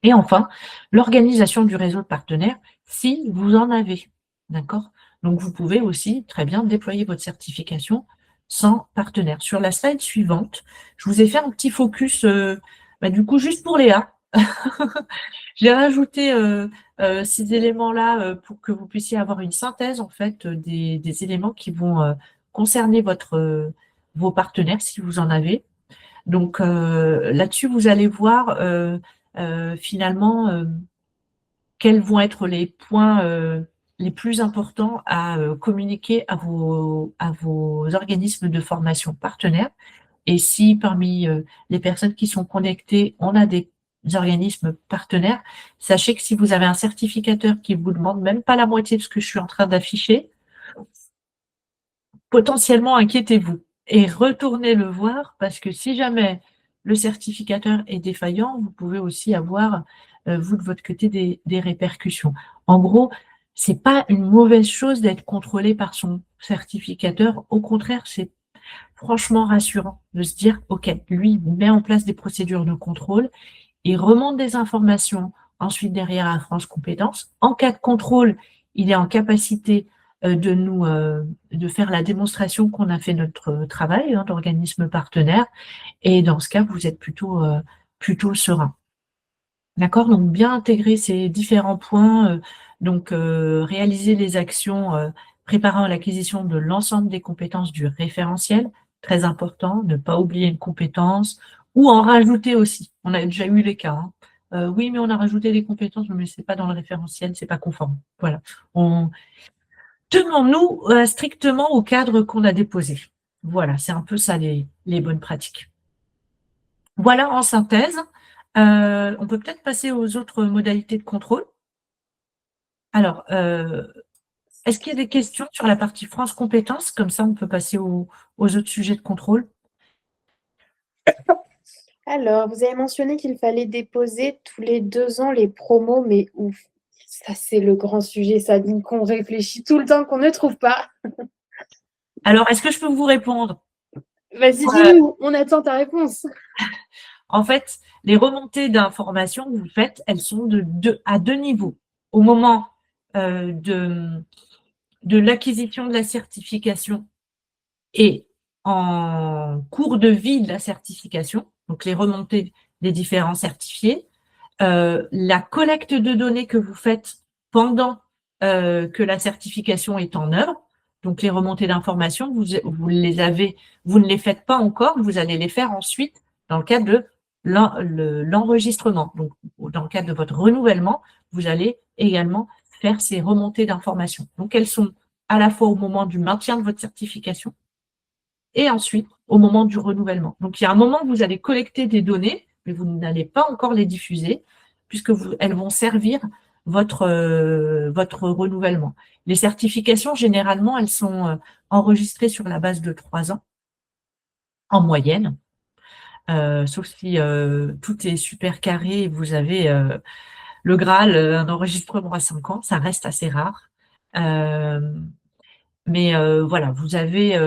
Et enfin, l'organisation du réseau de partenaires, si vous en avez, d'accord? Donc, vous pouvez aussi très bien déployer votre certification sans partenaire. Sur la slide suivante, je vous ai fait un petit focus, du coup, juste pour Léa. J'ai rajouté ces éléments-là pour que vous puissiez avoir une synthèse, en fait, des éléments qui vont concerner vos partenaires, si vous en avez. Donc, là-dessus, vous allez voir finalement quels vont être les points les plus importants à communiquer à vos organismes de formation partenaires. Et si parmi les personnes qui sont connectées, on a des organismes partenaires, sachez que si vous avez un certificateur qui vous demande même pas la moitié de ce que je suis en train d'afficher, potentiellement inquiétez-vous et retournez le voir parce que si jamais le certificateur est défaillant, vous pouvez aussi avoir vous, de votre côté, des répercussions. En gros, c'est pas une mauvaise chose d'être contrôlé par son certificateur. Au contraire, c'est franchement rassurant de se dire, OK, lui, il met en place des procédures de contrôle, il remonte des informations ensuite derrière à France Compétences. En cas de contrôle, il est en capacité de faire la démonstration qu'on a fait notre travail d'organisme partenaire. Et dans ce cas, vous êtes plutôt serein. D'accord? Donc, bien intégrer ces différents points, réaliser les actions préparant l'acquisition de l'ensemble des compétences du référentiel, très important, ne pas oublier une compétence, ou en rajouter aussi. On a déjà eu les cas. Oui, mais on a rajouté des compétences, mais ce n'est pas dans le référentiel, c'est pas conforme. Voilà. Tenons-nous strictement au cadre qu'on a déposé. Voilà, c'est un peu ça les bonnes pratiques. Voilà en synthèse. On peut peut-être passer aux autres modalités de contrôle. Alors, est-ce qu'il y a des questions sur la partie France Compétences? Comme ça, on peut passer aux autres sujets de contrôle. Alors, vous avez mentionné qu'il fallait déposer tous les 2 ans les promos, mais ouf, ça c'est le grand sujet, Sabine, qu'on réfléchit tout le temps, qu'on ne trouve pas. Alors, est-ce que je peux vous répondre? Vas-y, dis-nous, on attend ta réponse. En fait, les remontées d'informations que vous faites, elles sont à deux niveaux. Au moment de l'acquisition de la certification et en cours de vie de la certification, donc les remontées des différents certifiés, la collecte de données que vous faites pendant que la certification est en œuvre, donc les remontées d'informations, vous ne les faites pas encore, vous allez les faire ensuite dans le cadre de l'enregistrement. Donc, dans le cadre de votre renouvellement, vous allez également faire ces remontées d'informations. Donc, elles sont à la fois au moment du maintien de votre certification et ensuite au moment du renouvellement. Donc, il y a un moment où vous allez collecter des données, mais vous n'allez pas encore les diffuser, puisque elles vont servir votre renouvellement. Les certifications, généralement, elles sont enregistrées sur la base de 3 ans, en moyenne, sauf si tout est super carré et vous avez le Graal, un enregistrement à 5 ans, ça reste assez rare. Mais voilà, vous devez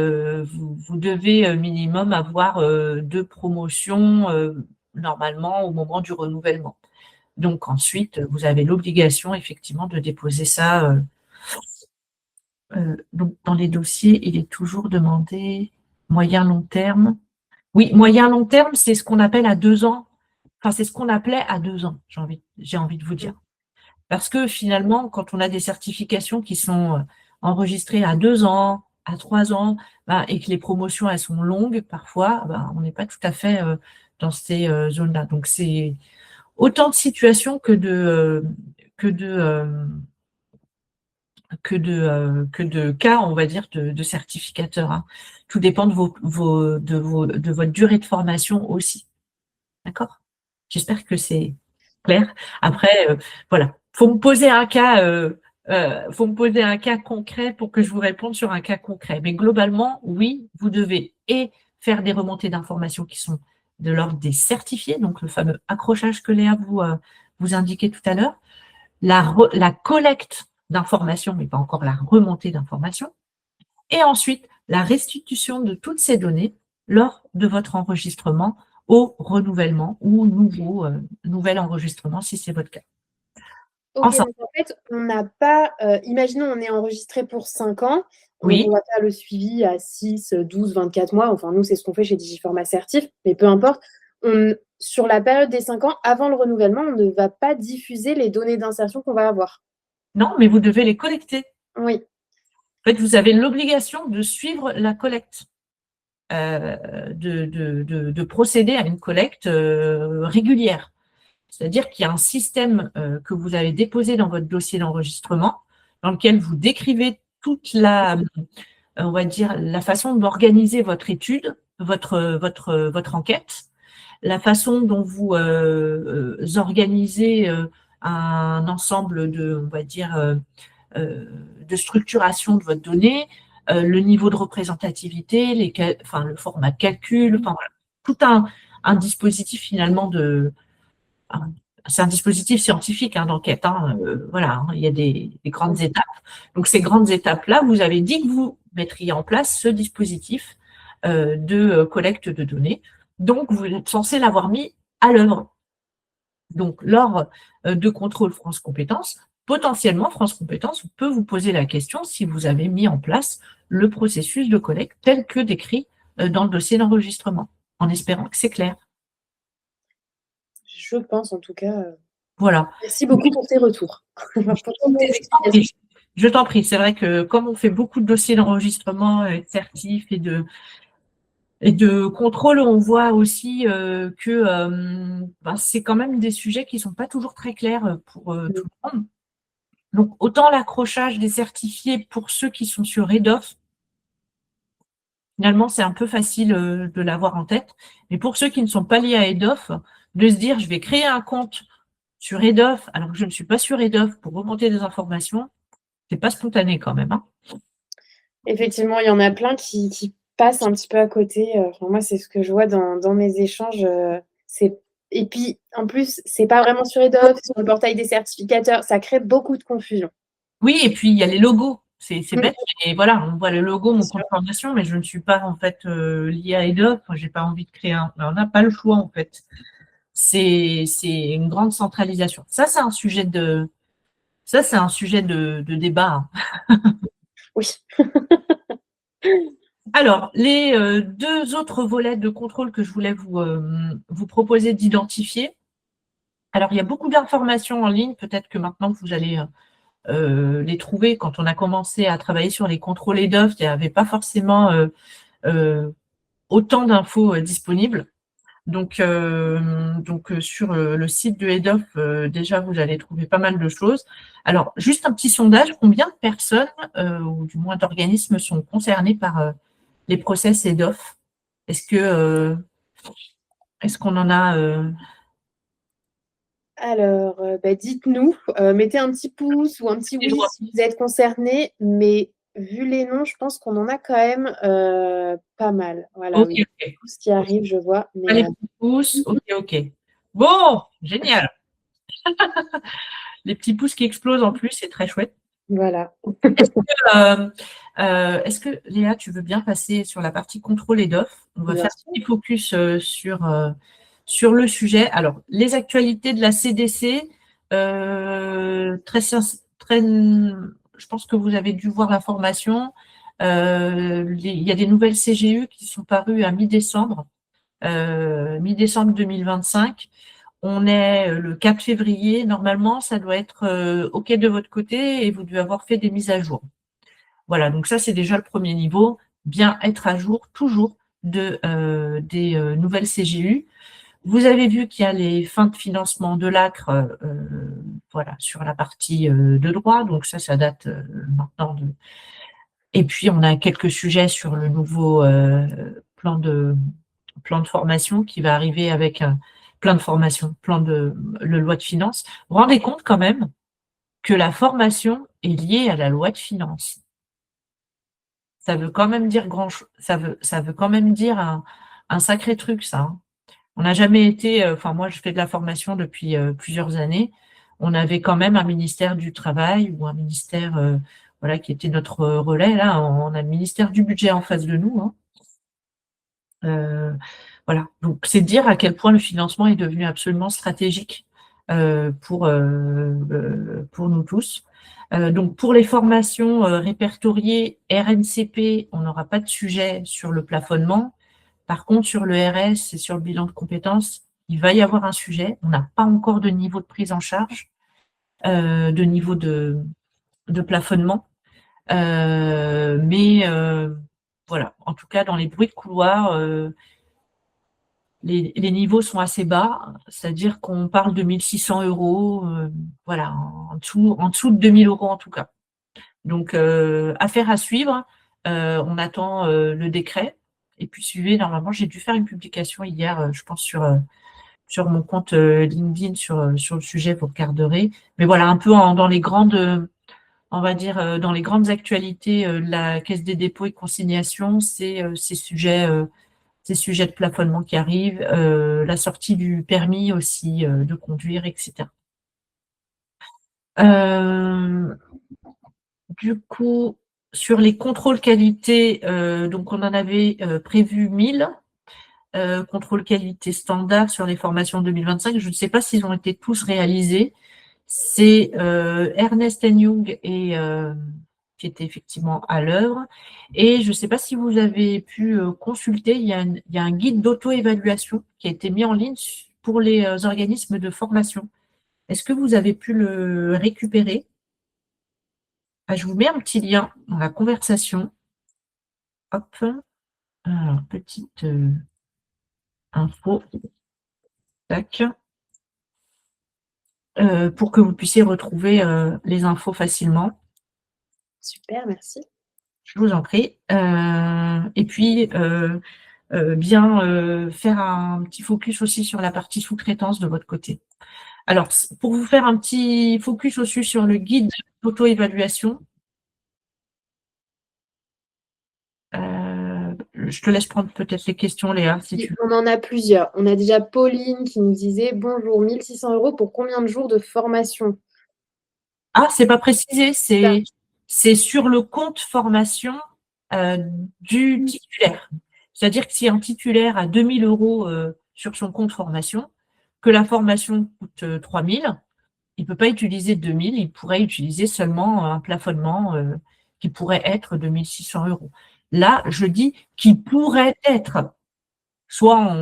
minimum avoir 2 promotions normalement au moment du renouvellement. Donc ensuite, vous avez l'obligation effectivement de déposer ça. Donc dans les dossiers, il est toujours demandé moyen-long terme. Oui, moyen-long terme, c'est ce qu'on appelle à 2 ans. Enfin, c'est ce qu'on appelait à 2 ans, j'ai envie de vous dire. Parce que finalement, quand on a des certifications qui sont enregistrées à 2 ans, à 3 ans, et que les promotions, elles sont longues, parfois, on n'est pas tout à fait dans ces zones-là. Donc, c'est autant de situations que de cas, on va dire, de certificateurs, hein. Tout dépend de votre durée de formation aussi. D'accord? J'espère que c'est clair. Après, voilà, faut me poser un cas concret pour que je vous réponde sur un cas concret. Mais globalement, oui, vous devez faire des remontées d'informations qui sont de l'ordre des certifiés, donc le fameux accrochage que Léa vous indiquait tout à l'heure, la collecte d'informations, mais pas encore la remontée d'informations, et ensuite la restitution de toutes ces données lors de votre enregistrement au renouvellement ou nouvel enregistrement si c'est votre cas. Ok, donc en fait, on n'a pas. Imaginons, on est enregistré pour 5 ans. Oui. On va faire le suivi à 6, 12, 24 mois. Enfin, nous, c'est ce qu'on fait chez Digiforma Certif, mais peu importe. Sur la période des 5 ans, avant le renouvellement, on ne va pas diffuser les données d'insertion qu'on va avoir. Non, mais vous devez les collecter. Oui. En fait, vous avez l'obligation de suivre la collecte, de procéder à une collecte régulière. C'est-à-dire qu'il y a un système que vous avez déposé dans votre dossier d'enregistrement, dans lequel vous décrivez toute on va dire, la façon d'organiser votre étude, votre enquête, la façon dont vous organisez un ensemble on va dire, de structuration de votre donnée, le niveau de représentativité, le format de calcul, enfin voilà, tout un dispositif finalement c'est un dispositif scientifique d'enquête. Voilà, il y a des grandes étapes. Donc, ces grandes étapes-là, vous avez dit que vous mettriez en place ce dispositif de collecte de données. Donc, vous êtes censé l'avoir mis à l'œuvre. Donc, lors de contrôle France Compétences, potentiellement, France Compétences peut vous poser la question si vous avez mis en place le processus de collecte tel que décrit dans le dossier d'enregistrement, en espérant que c'est clair. Je pense en tout cas. Voilà. Merci beaucoup pour tes retours. Je t'en prie, c'est vrai que comme on fait beaucoup de dossiers d'enregistrement, certifs et de contrôle, on voit aussi que c'est quand même des sujets qui ne sont pas toujours très clairs pour tout le monde. Donc, autant l'accrochage des certifiés pour ceux qui sont sur EDOF, finalement, c'est un peu facile de l'avoir en tête. Mais pour ceux qui ne sont pas liés à EDOF, de se dire, je vais créer un compte sur EDOF, alors que je ne suis pas sur EDOF pour remonter des informations, c'est pas spontané quand même. Effectivement, il y en a plein qui passent un petit peu à côté. Enfin, moi, c'est ce que je vois dans mes échanges. Et puis, en plus, c'est pas vraiment sur EDOF, sur le portail des certificateurs. Ça crée beaucoup de confusion. Oui, et puis il y a les logos. C'est bête, et voilà, on voit le logo, mon compte formation, mais je ne suis pas en fait liée à EDOF. J'ai pas envie de créer un. On n'a pas le choix en fait. C'est une grande centralisation. Ça, c'est un sujet de débat. Oui. Alors, les deux autres volets de contrôle que je voulais vous proposer d'identifier. Alors, il y a beaucoup d'informations en ligne. Peut-être que maintenant, vous allez les trouver. Quand on a commencé à travailler sur les contrôles EDOF, il n'y avait pas forcément autant d'infos disponibles. Donc sur le site de EDOF, déjà, vous allez trouver pas mal de choses. Alors, juste un petit sondage, combien de personnes, ou du moins d'organismes, sont concernés par les process EDOF? Est-ce qu'on en a Alors, dites-nous, mettez un petit pouce ou un petit oui si vous êtes concernés, mais vu les noms, je pense qu'on en a quand même pas mal. Voilà, Ok, oui. ok. Tout ce qui arrive, je vois. Pas les petits pouces, ok. Bon, génial. Les petits pouces qui explosent en plus, c'est très chouette. Voilà. Est-ce que, Léa, tu veux bien passer sur la partie contrôle EDOF? On va faire un petit focus sur le sujet. Alors, les actualités de la CDC, je pense que vous avez dû voir l'information. Il y a des nouvelles CGU qui sont parues à mi-décembre 2025. On est le 4 février. Normalement, ça doit être OK de votre côté et vous devez avoir fait des mises à jour. Voilà, donc ça, c'est déjà le premier niveau. Bien être à jour toujours des nouvelles CGU. Vous avez vu qu'il y a les fins de financement de l'ACRE voilà, sur la partie de droit. Donc ça date maintenant de. Et puis, on a quelques sujets sur le nouveau plan de formation qui va arriver avec un plan de formation, le loi de finances. Vous vous rendez compte quand même que la formation est liée à la loi de finances. Ça veut quand même dire ça veut quand même dire un sacré truc, ça. On n'a jamais été, moi je fais de la formation depuis plusieurs années. On avait quand même un ministère du Travail ou un ministère voilà, qui était notre relais. Là, on a le ministère du Budget en face de nous. Voilà, donc c'est dire à quel point le financement est devenu absolument stratégique pour nous tous. Donc pour les formations répertoriées RNCP, on n'aura pas de sujet sur le plafonnement. Par contre, sur le RS et sur le bilan de compétences, il va y avoir un sujet. On n'a pas encore de niveau de prise en charge, de niveau de plafonnement. Mais voilà, en tout cas, dans les bruits de couloir, les niveaux sont assez bas, c'est-à-dire qu'on parle de 1 600 €, voilà, en dessous de 2 000 € en tout cas. Donc, affaire à suivre. On attend le décret. Et puis, suivez, normalement, j'ai dû faire une publication hier, je pense, sur mon compte LinkedIn sur le sujet, vous regarderez. Mais voilà, un peu dans les grandes, on va dire, dans les grandes actualités de la Caisse des dépôts et consignations, c'est ces sujets ces sujets de plafonnement qui arrivent, la sortie du permis aussi de conduire, etc. Du coup, sur les contrôles qualité, donc on en avait prévu 1000 contrôles qualité standard sur les formations 2025. Je ne sais pas s'ils ont été tous réalisés. C'est Ernest Young qui était effectivement à l'œuvre. Et je ne sais pas si vous avez pu consulter, il y a un guide d'auto-évaluation qui a été mis en ligne pour les organismes de formation. Est-ce que vous avez pu le récupérer? Je vous mets un petit lien dans la conversation. Hop. Alors, petite info. Tac. Pour que vous puissiez retrouver les infos facilement. Super, merci. Je vous en prie. Et puis, bien faire un petit focus aussi sur la partie sous-traitance de votre côté. Alors, pour vous faire un petit focus aussi sur le guide d'auto-évaluation, je te laisse prendre peut-être les questions, Léa, si tu veux. On en a plusieurs. On a déjà Pauline qui nous disait « Bonjour, 1 600 € pour combien de jours de formation ?» Ah, c'est pas précisé, c'est sur le compte formation du titulaire. C'est-à-dire que si un titulaire a 2 000 € sur son compte formation, que la formation coûte 3 000, il ne peut pas utiliser 2 000, il pourrait utiliser seulement un plafonnement qui pourrait être de 1 600 €. Là, je dis qui pourrait être. Soit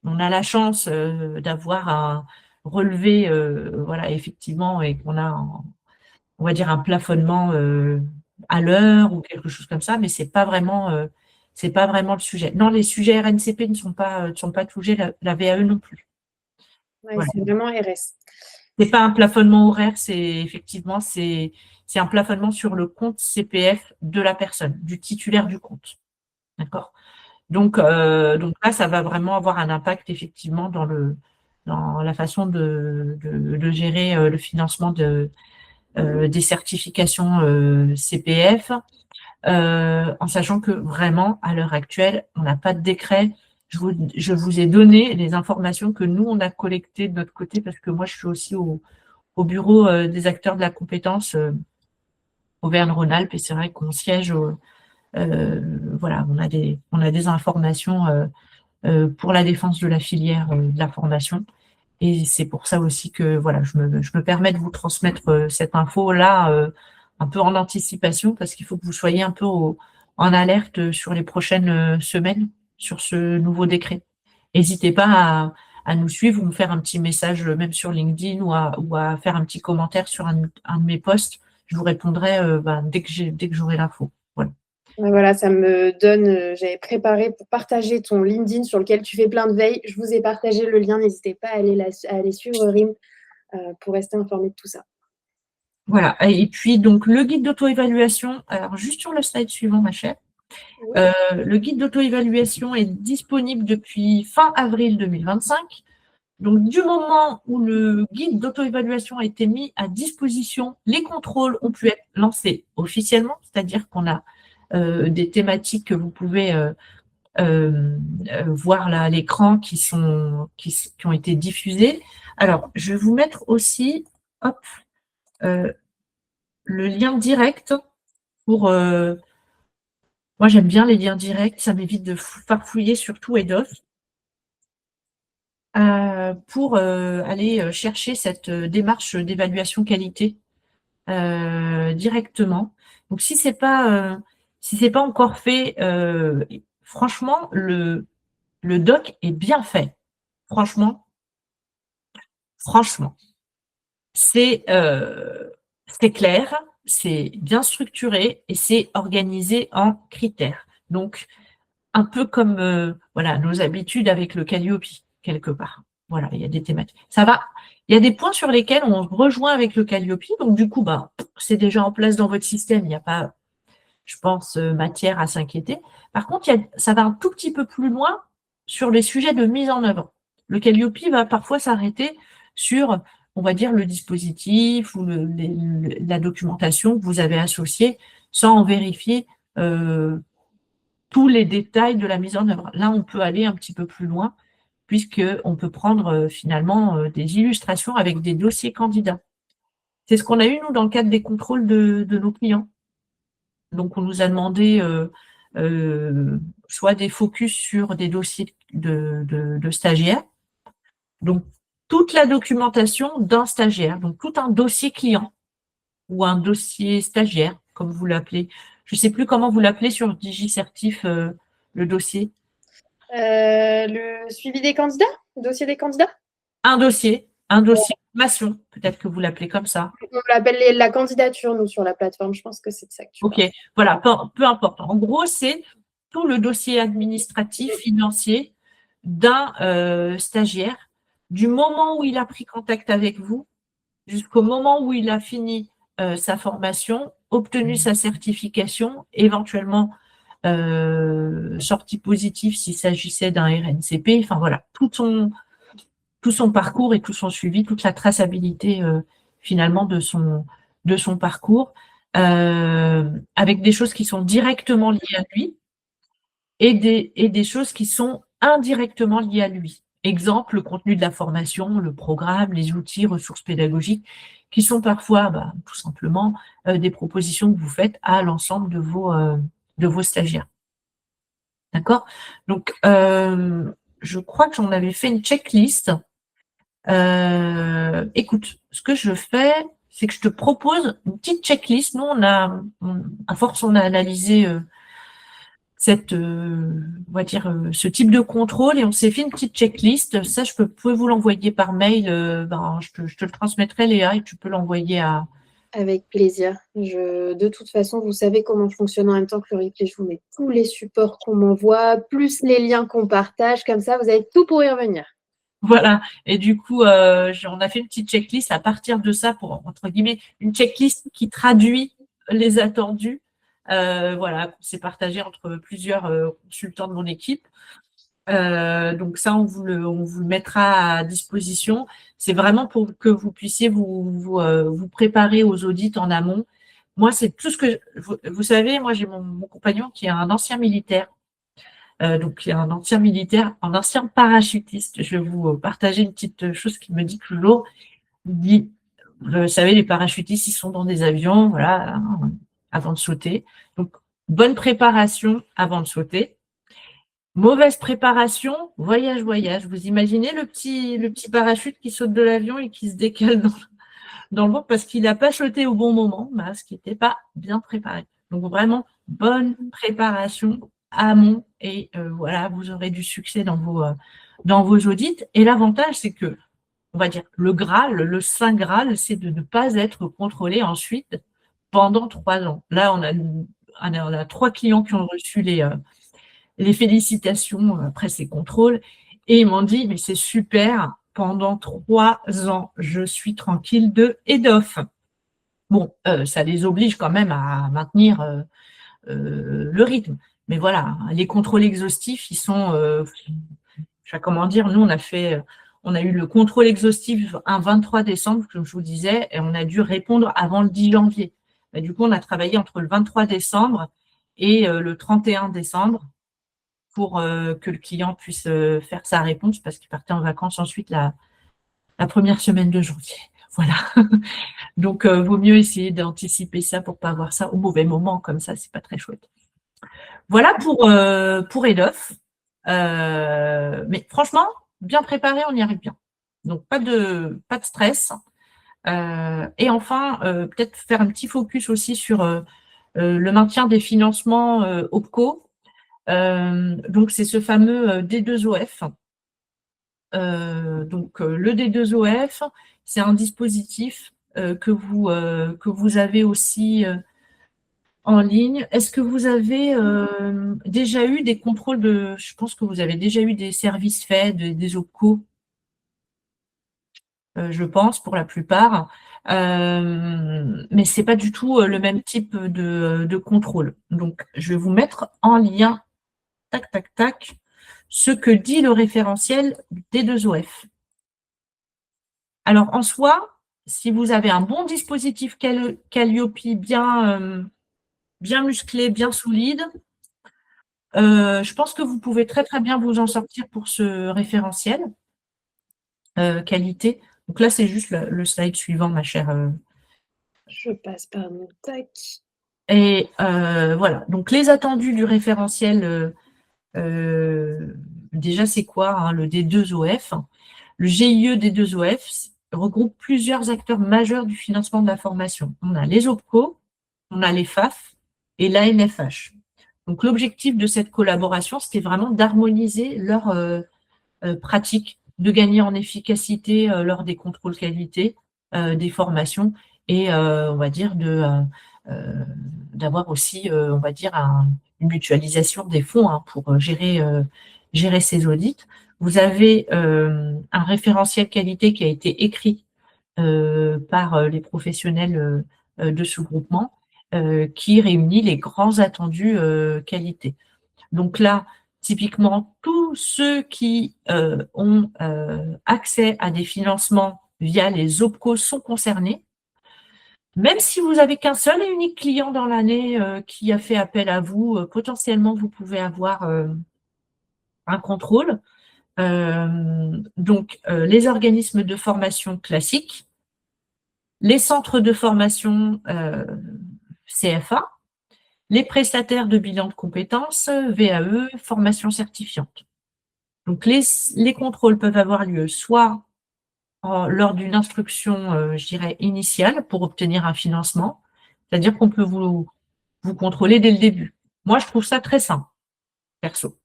on a la chance d'avoir un relevé, voilà, effectivement, et qu'on a, on va dire, un plafonnement à l'heure ou quelque chose comme ça, mais c'est pas vraiment le sujet. Non, les sujets RNCP ne sont pas touchés, la VAE non plus. Ouais, Voilà. c'est vraiment RS. C'est pas un plafonnement horaire, c'est un plafonnement sur le compte CPF de la personne, du titulaire du compte. D'accord? Donc là, ça va vraiment avoir un impact effectivement dans la façon de gérer le financement des certifications CPF, en sachant que vraiment, à l'heure actuelle, on n'a pas de décret. Je vous ai donné les informations que nous, on a collectées de notre côté, parce que moi, je suis aussi au bureau des acteurs de la compétence Auvergne-Rhône-Alpes, et c'est vrai qu'on siège, voilà, on a des informations pour la défense de la filière de la formation. Et c'est pour ça aussi que voilà, je me permets de vous transmettre cette info-là un peu en anticipation, parce qu'il faut que vous soyez un peu en alerte sur les prochaines semaines sur ce nouveau décret. N'hésitez pas à nous suivre ou me faire un petit message même sur LinkedIn ou à faire un petit commentaire sur un de mes posts. Je vous répondrai dès que j'aurai l'info. Voilà. Voilà, ça me donne, j'avais préparé pour partager ton LinkedIn sur lequel tu fais plein de veilles. Je vous ai partagé le lien, n'hésitez pas à aller suivre RIM pour rester informé de tout ça. Voilà, et puis donc le guide d'auto-évaluation, alors juste sur le slide suivant, ma chère, Oui. le guide d'auto-évaluation est disponible depuis fin avril 2025. Donc, du moment où le guide d'auto-évaluation a été mis à disposition, les contrôles ont pu être lancés officiellement, c'est-à-dire qu'on a des thématiques que vous pouvez voir là à l'écran qui ont été diffusées. Alors, je vais vous mettre aussi hop, le lien direct pour... moi, j'aime bien les liens directs, ça m'évite de farfouiller sur tout et d'off. Pour aller chercher cette démarche d'évaluation qualité directement. Donc, si c'est pas encore fait, franchement, le doc est bien fait. Franchement, c'est clair, c'est bien structuré et c'est organisé en critères. Donc, un peu comme voilà, nos habitudes avec le Calliope, quelque part. Voilà, il y a des thématiques. Ça va. Il y a des points sur lesquels on rejoint avec le Calliope, donc du coup, c'est déjà en place dans votre système. Il n'y a pas, je pense, matière à s'inquiéter. Par contre, ça va un tout petit peu plus loin sur les sujets de mise en œuvre. Le Calliope va parfois s'arrêter sur, on va dire, le dispositif ou la documentation que vous avez associée sans en vérifier tous les détails de la mise en œuvre. Là, on peut aller un petit peu plus loin, puisqu'on peut prendre finalement des illustrations avec des dossiers candidats. C'est ce qu'on a eu, nous, dans le cadre des contrôles de nos clients. Donc, on nous a demandé soit des focus sur des dossiers de stagiaires, donc toute la documentation d'un stagiaire, donc tout un dossier client ou un dossier stagiaire, comme vous l'appelez. Je ne sais plus comment vous l'appelez sur DigiCertif, le dossier. Le suivi des candidats? Le dossier des candidats? Un dossier formation, peut-être que vous l'appelez comme ça. On l'appelle la candidature, nous, sur la plateforme. Je pense que c'est de ça que tu Ok, parles. voilà, peu importe. En gros, c'est tout le dossier administratif, financier d'un stagiaire, du moment où il a pris contact avec vous jusqu'au moment où il a fini sa formation, obtenu sa certification, éventuellement sortie positive s'il s'agissait d'un RNCP, enfin voilà, tout son parcours et tout son suivi, toute la traçabilité finalement de son parcours, avec des choses qui sont directement liées à lui et des choses qui sont indirectement liées à lui. Exemple, le contenu de la formation, le programme, les outils, ressources pédagogiques, qui sont parfois tout simplement des propositions que vous faites à l'ensemble de vos stagiaires. D'accord? Donc, je crois que j'en avais fait une checklist. Écoute, ce que je fais, c'est que je te propose une petite checklist. Nous, à force, on a analysé on va dire, ce type de contrôle et on s'est fait une petite checklist. Ça, je peux vous l'envoyer par mail. Je te le transmettrai, Léa, et tu peux l'envoyer à. Avec plaisir. De toute façon, vous savez comment je fonctionne en même temps que le replay. Je vous mets tous les supports qu'on m'envoie, plus les liens qu'on partage. Comme ça, vous avez tout pour y revenir. Voilà. Et du coup, on a fait une petite checklist à partir de ça pour, entre guillemets, une checklist qui traduit les attendus. Voilà, qu'on s'est partagé entre plusieurs consultants de mon équipe. Donc ça, on vous le mettra à disposition. C'est vraiment pour que vous puissiez vous préparer aux audits en amont. Moi, c'est tout ce que vous savez. Moi, j'ai mon compagnon qui est un ancien militaire. Donc, il y a un ancien parachutiste. Je vais vous partager une petite chose qu'il me dit toujours. Il dit, vous savez, les parachutistes, ils sont dans des avions, voilà, avant de sauter. Donc, bonne préparation avant de sauter. Mauvaise préparation, voyage. Vous imaginez le petit parachute qui saute de l'avion et qui se décale dans le vent parce qu'il n'a pas sauté au bon moment, parce qu'il n'était pas bien préparé. Donc, vraiment, bonne préparation amont et voilà, vous aurez du succès dans vos audits. Et l'avantage, c'est que, on va dire, le Graal, le Saint Graal, c'est de ne pas être contrôlé ensuite pendant 3 ans. Là, on a 3 clients qui ont reçu les félicitations après ces contrôles et ils m'ont dit, mais c'est super, pendant 3 ans, je suis tranquille de EDOF. Bon, ça les oblige quand même à maintenir le rythme. Mais voilà, les contrôles exhaustifs, ils sont, je sais comment dire, nous, on a eu le contrôle exhaustif un 23 décembre, comme je vous disais, et on a dû répondre avant le 10 janvier. Et du coup, on a travaillé entre le 23 décembre et le 31 décembre pour que le client puisse faire sa réponse, parce qu'il partait en vacances ensuite la première semaine de janvier. Voilà. Donc, vaut mieux essayer d'anticiper ça pour pas avoir ça au mauvais moment, comme ça, c'est pas très chouette. Voilà pour EDOF. Mais franchement, bien préparé, on y arrive bien. Donc, pas de stress. Et enfin, peut-être faire un petit focus aussi sur le maintien des financements OPCO. Donc, c'est ce fameux D2OF. Donc, le D2OF, c'est un dispositif que vous avez aussi en ligne. Est-ce que vous avez déjà eu des contrôles je pense que vous avez déjà eu des services faits, des OPCO, je pense, pour la plupart. Mais ce n'est pas du tout le même type de contrôle. Donc, je vais vous mettre en lien, tac, tac, tac, ce que dit le référentiel D2OF. Alors, en soi, si vous avez un bon dispositif Calliope bien musclé, bien solide, Je pense que vous pouvez très très bien vous en sortir pour ce référentiel qualité. Donc là, c'est juste le slide suivant, ma chère. Je passe par mon tac. Et voilà. Donc les attendus du référentiel, déjà c'est quoi hein, le D2OF? Le GIE D2OF regroupe plusieurs acteurs majeurs du financement de la formation. On a les OPCO, on a les FAF et l'ANFH. Donc l'objectif de cette collaboration, c'était vraiment d'harmoniser leurs pratiques, de gagner en efficacité lors des contrôles qualité des formations et on va dire d'avoir aussi, on va dire, une mutualisation des fonds hein, pour gérer ces audits. Vous avez un référentiel qualité qui a été écrit par les professionnels de ce groupement qui réunit les grands attendus qualité. Donc là, typiquement, tous ceux qui ont accès à des financements via les OPCO sont concernés. Même si vous n'avez qu'un seul et unique client dans l'année qui a fait appel à vous, potentiellement, vous pouvez avoir un contrôle. Donc, les organismes de formation classiques, les centres de formation CFA, les prestataires de bilan de compétences, VAE, formation certifiante. Donc, les contrôles peuvent avoir lieu soit lors d'une instruction, je dirais, initiale pour obtenir un financement, c'est-à-dire qu'on peut vous contrôler dès le début. Moi, je trouve ça très simple, perso.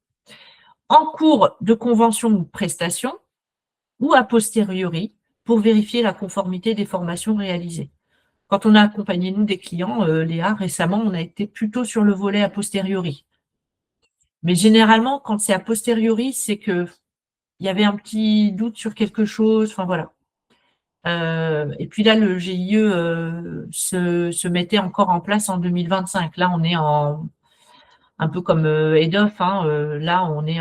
En cours de convention ou de prestation, ou a posteriori, pour vérifier la conformité des formations réalisées. Quand on a accompagné, nous, des clients, Léa, récemment, on a été plutôt sur le volet a posteriori. Mais généralement, quand c'est a posteriori, c'est que il y avait un petit doute sur quelque chose, enfin voilà. Et puis là, le GIE se mettait encore en place en 2025. Là, on est un peu comme EDOF, hein, là, on est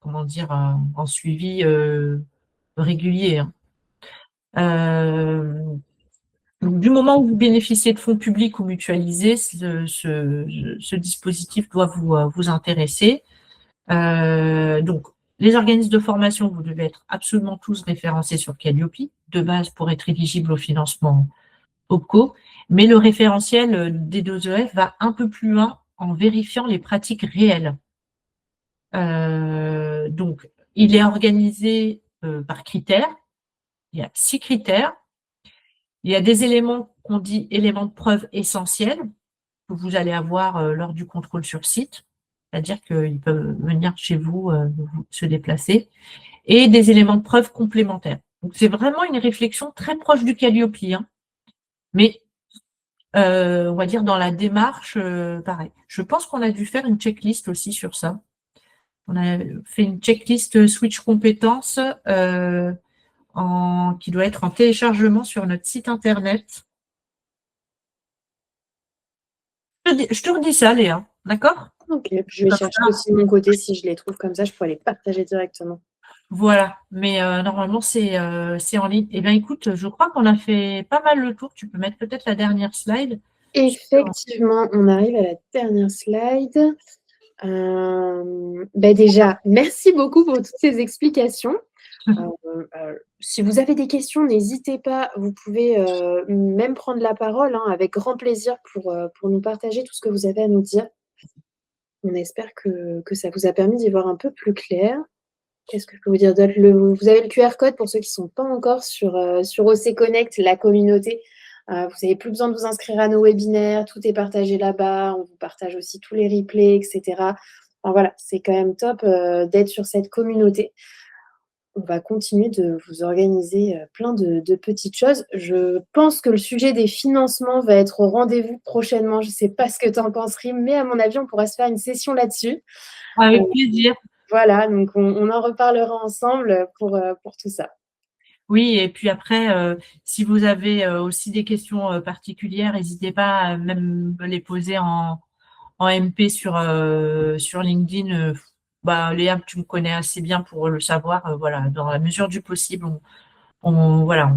comment dire, en suivi régulier. Hein. Donc, du moment où vous bénéficiez de fonds publics ou mutualisés, ce dispositif doit vous intéresser. Donc, les organismes de formation, vous devez être absolument tous référencés sur Calliope, de base pour être éligible au financement OPCO, mais le référentiel des 2EF va un peu plus loin en vérifiant les pratiques réelles. Donc, il est organisé par critères. Il y a 6 critères. Il y a des éléments qu'on dit éléments de preuve essentiels que vous allez avoir lors du contrôle sur site, c'est-à-dire qu'ils peuvent venir chez vous, se déplacer, et des éléments de preuve complémentaires. Donc, c'est vraiment une réflexion très proche du Calliope, hein, mais on va dire dans la démarche, pareil. Je pense qu'on a dû faire une checklist aussi sur ça. On a fait une checklist switch compétences qui doit être en téléchargement sur notre site internet. Je te redis ça, Léa, d'accord? Ok, je vais chercher aussi de mon côté si je les trouve comme ça, je pourrais les partager directement. Voilà, mais normalement c'est en ligne. Eh bien écoute, je crois qu'on a fait pas mal le tour. Tu peux mettre peut-être la dernière slide. Effectivement, on arrive à la dernière slide. Déjà, merci beaucoup pour toutes ces explications. Si vous avez des questions, n'hésitez pas. Vous pouvez même prendre la parole hein, avec grand plaisir pour nous partager tout ce que vous avez à nous dire. On espère que ça vous a permis d'y voir un peu plus clair. Qu'est-ce que je peux vous dire d'autre? Vous avez le QR code pour ceux qui ne sont pas encore sur OC Connect, la communauté. Vous n'avez plus besoin de vous inscrire à nos webinaires. Tout est partagé là-bas. On vous partage aussi tous les replays, etc. Enfin, voilà, c'est quand même top d'être sur cette communauté. On va continuer de vous organiser plein de petites choses. Je pense que le sujet des financements va être au rendez-vous prochainement. Je ne sais pas ce que tu en penses, Rim, mais à mon avis, on pourra se faire une session là-dessus. Avec plaisir. Voilà, donc on en reparlera ensemble pour tout ça. Oui, et puis après, si vous avez aussi des questions particulières, n'hésitez pas à même me les poser en MP sur LinkedIn. Léa, tu me connais assez bien pour le savoir. Voilà, dans la mesure du possible, voilà,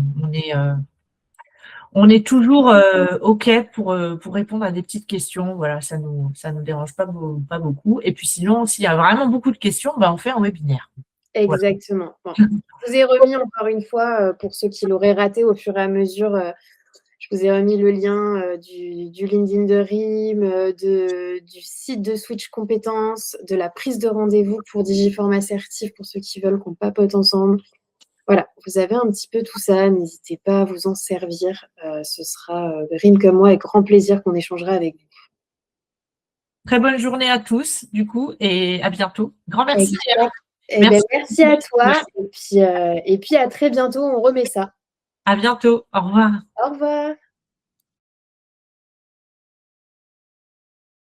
On est toujours OK pour répondre à des petites questions. Voilà, ça nous dérange pas beaucoup. Et puis sinon, s'il y a vraiment beaucoup de questions, on fait un webinaire. Voilà. Exactement. Bon. Je vous ai remis encore une fois, pour ceux qui l'auraient raté au fur et à mesure, je vous ai remis le lien du LinkedIn de RIM, du site de Switch Compétences, de la prise de rendez-vous pour Digiform Assertif pour ceux qui veulent qu'on papote ensemble. Voilà, vous avez un petit peu tout ça. N'hésitez pas à vous en servir. Ce sera RIM comme moi avec grand plaisir qu'on échangera avec vous. Très bonne journée à tous, du coup, et à bientôt. Grand merci. Merci à toi. Et puis à très bientôt. On remet ça. À bientôt. Au revoir. Au revoir.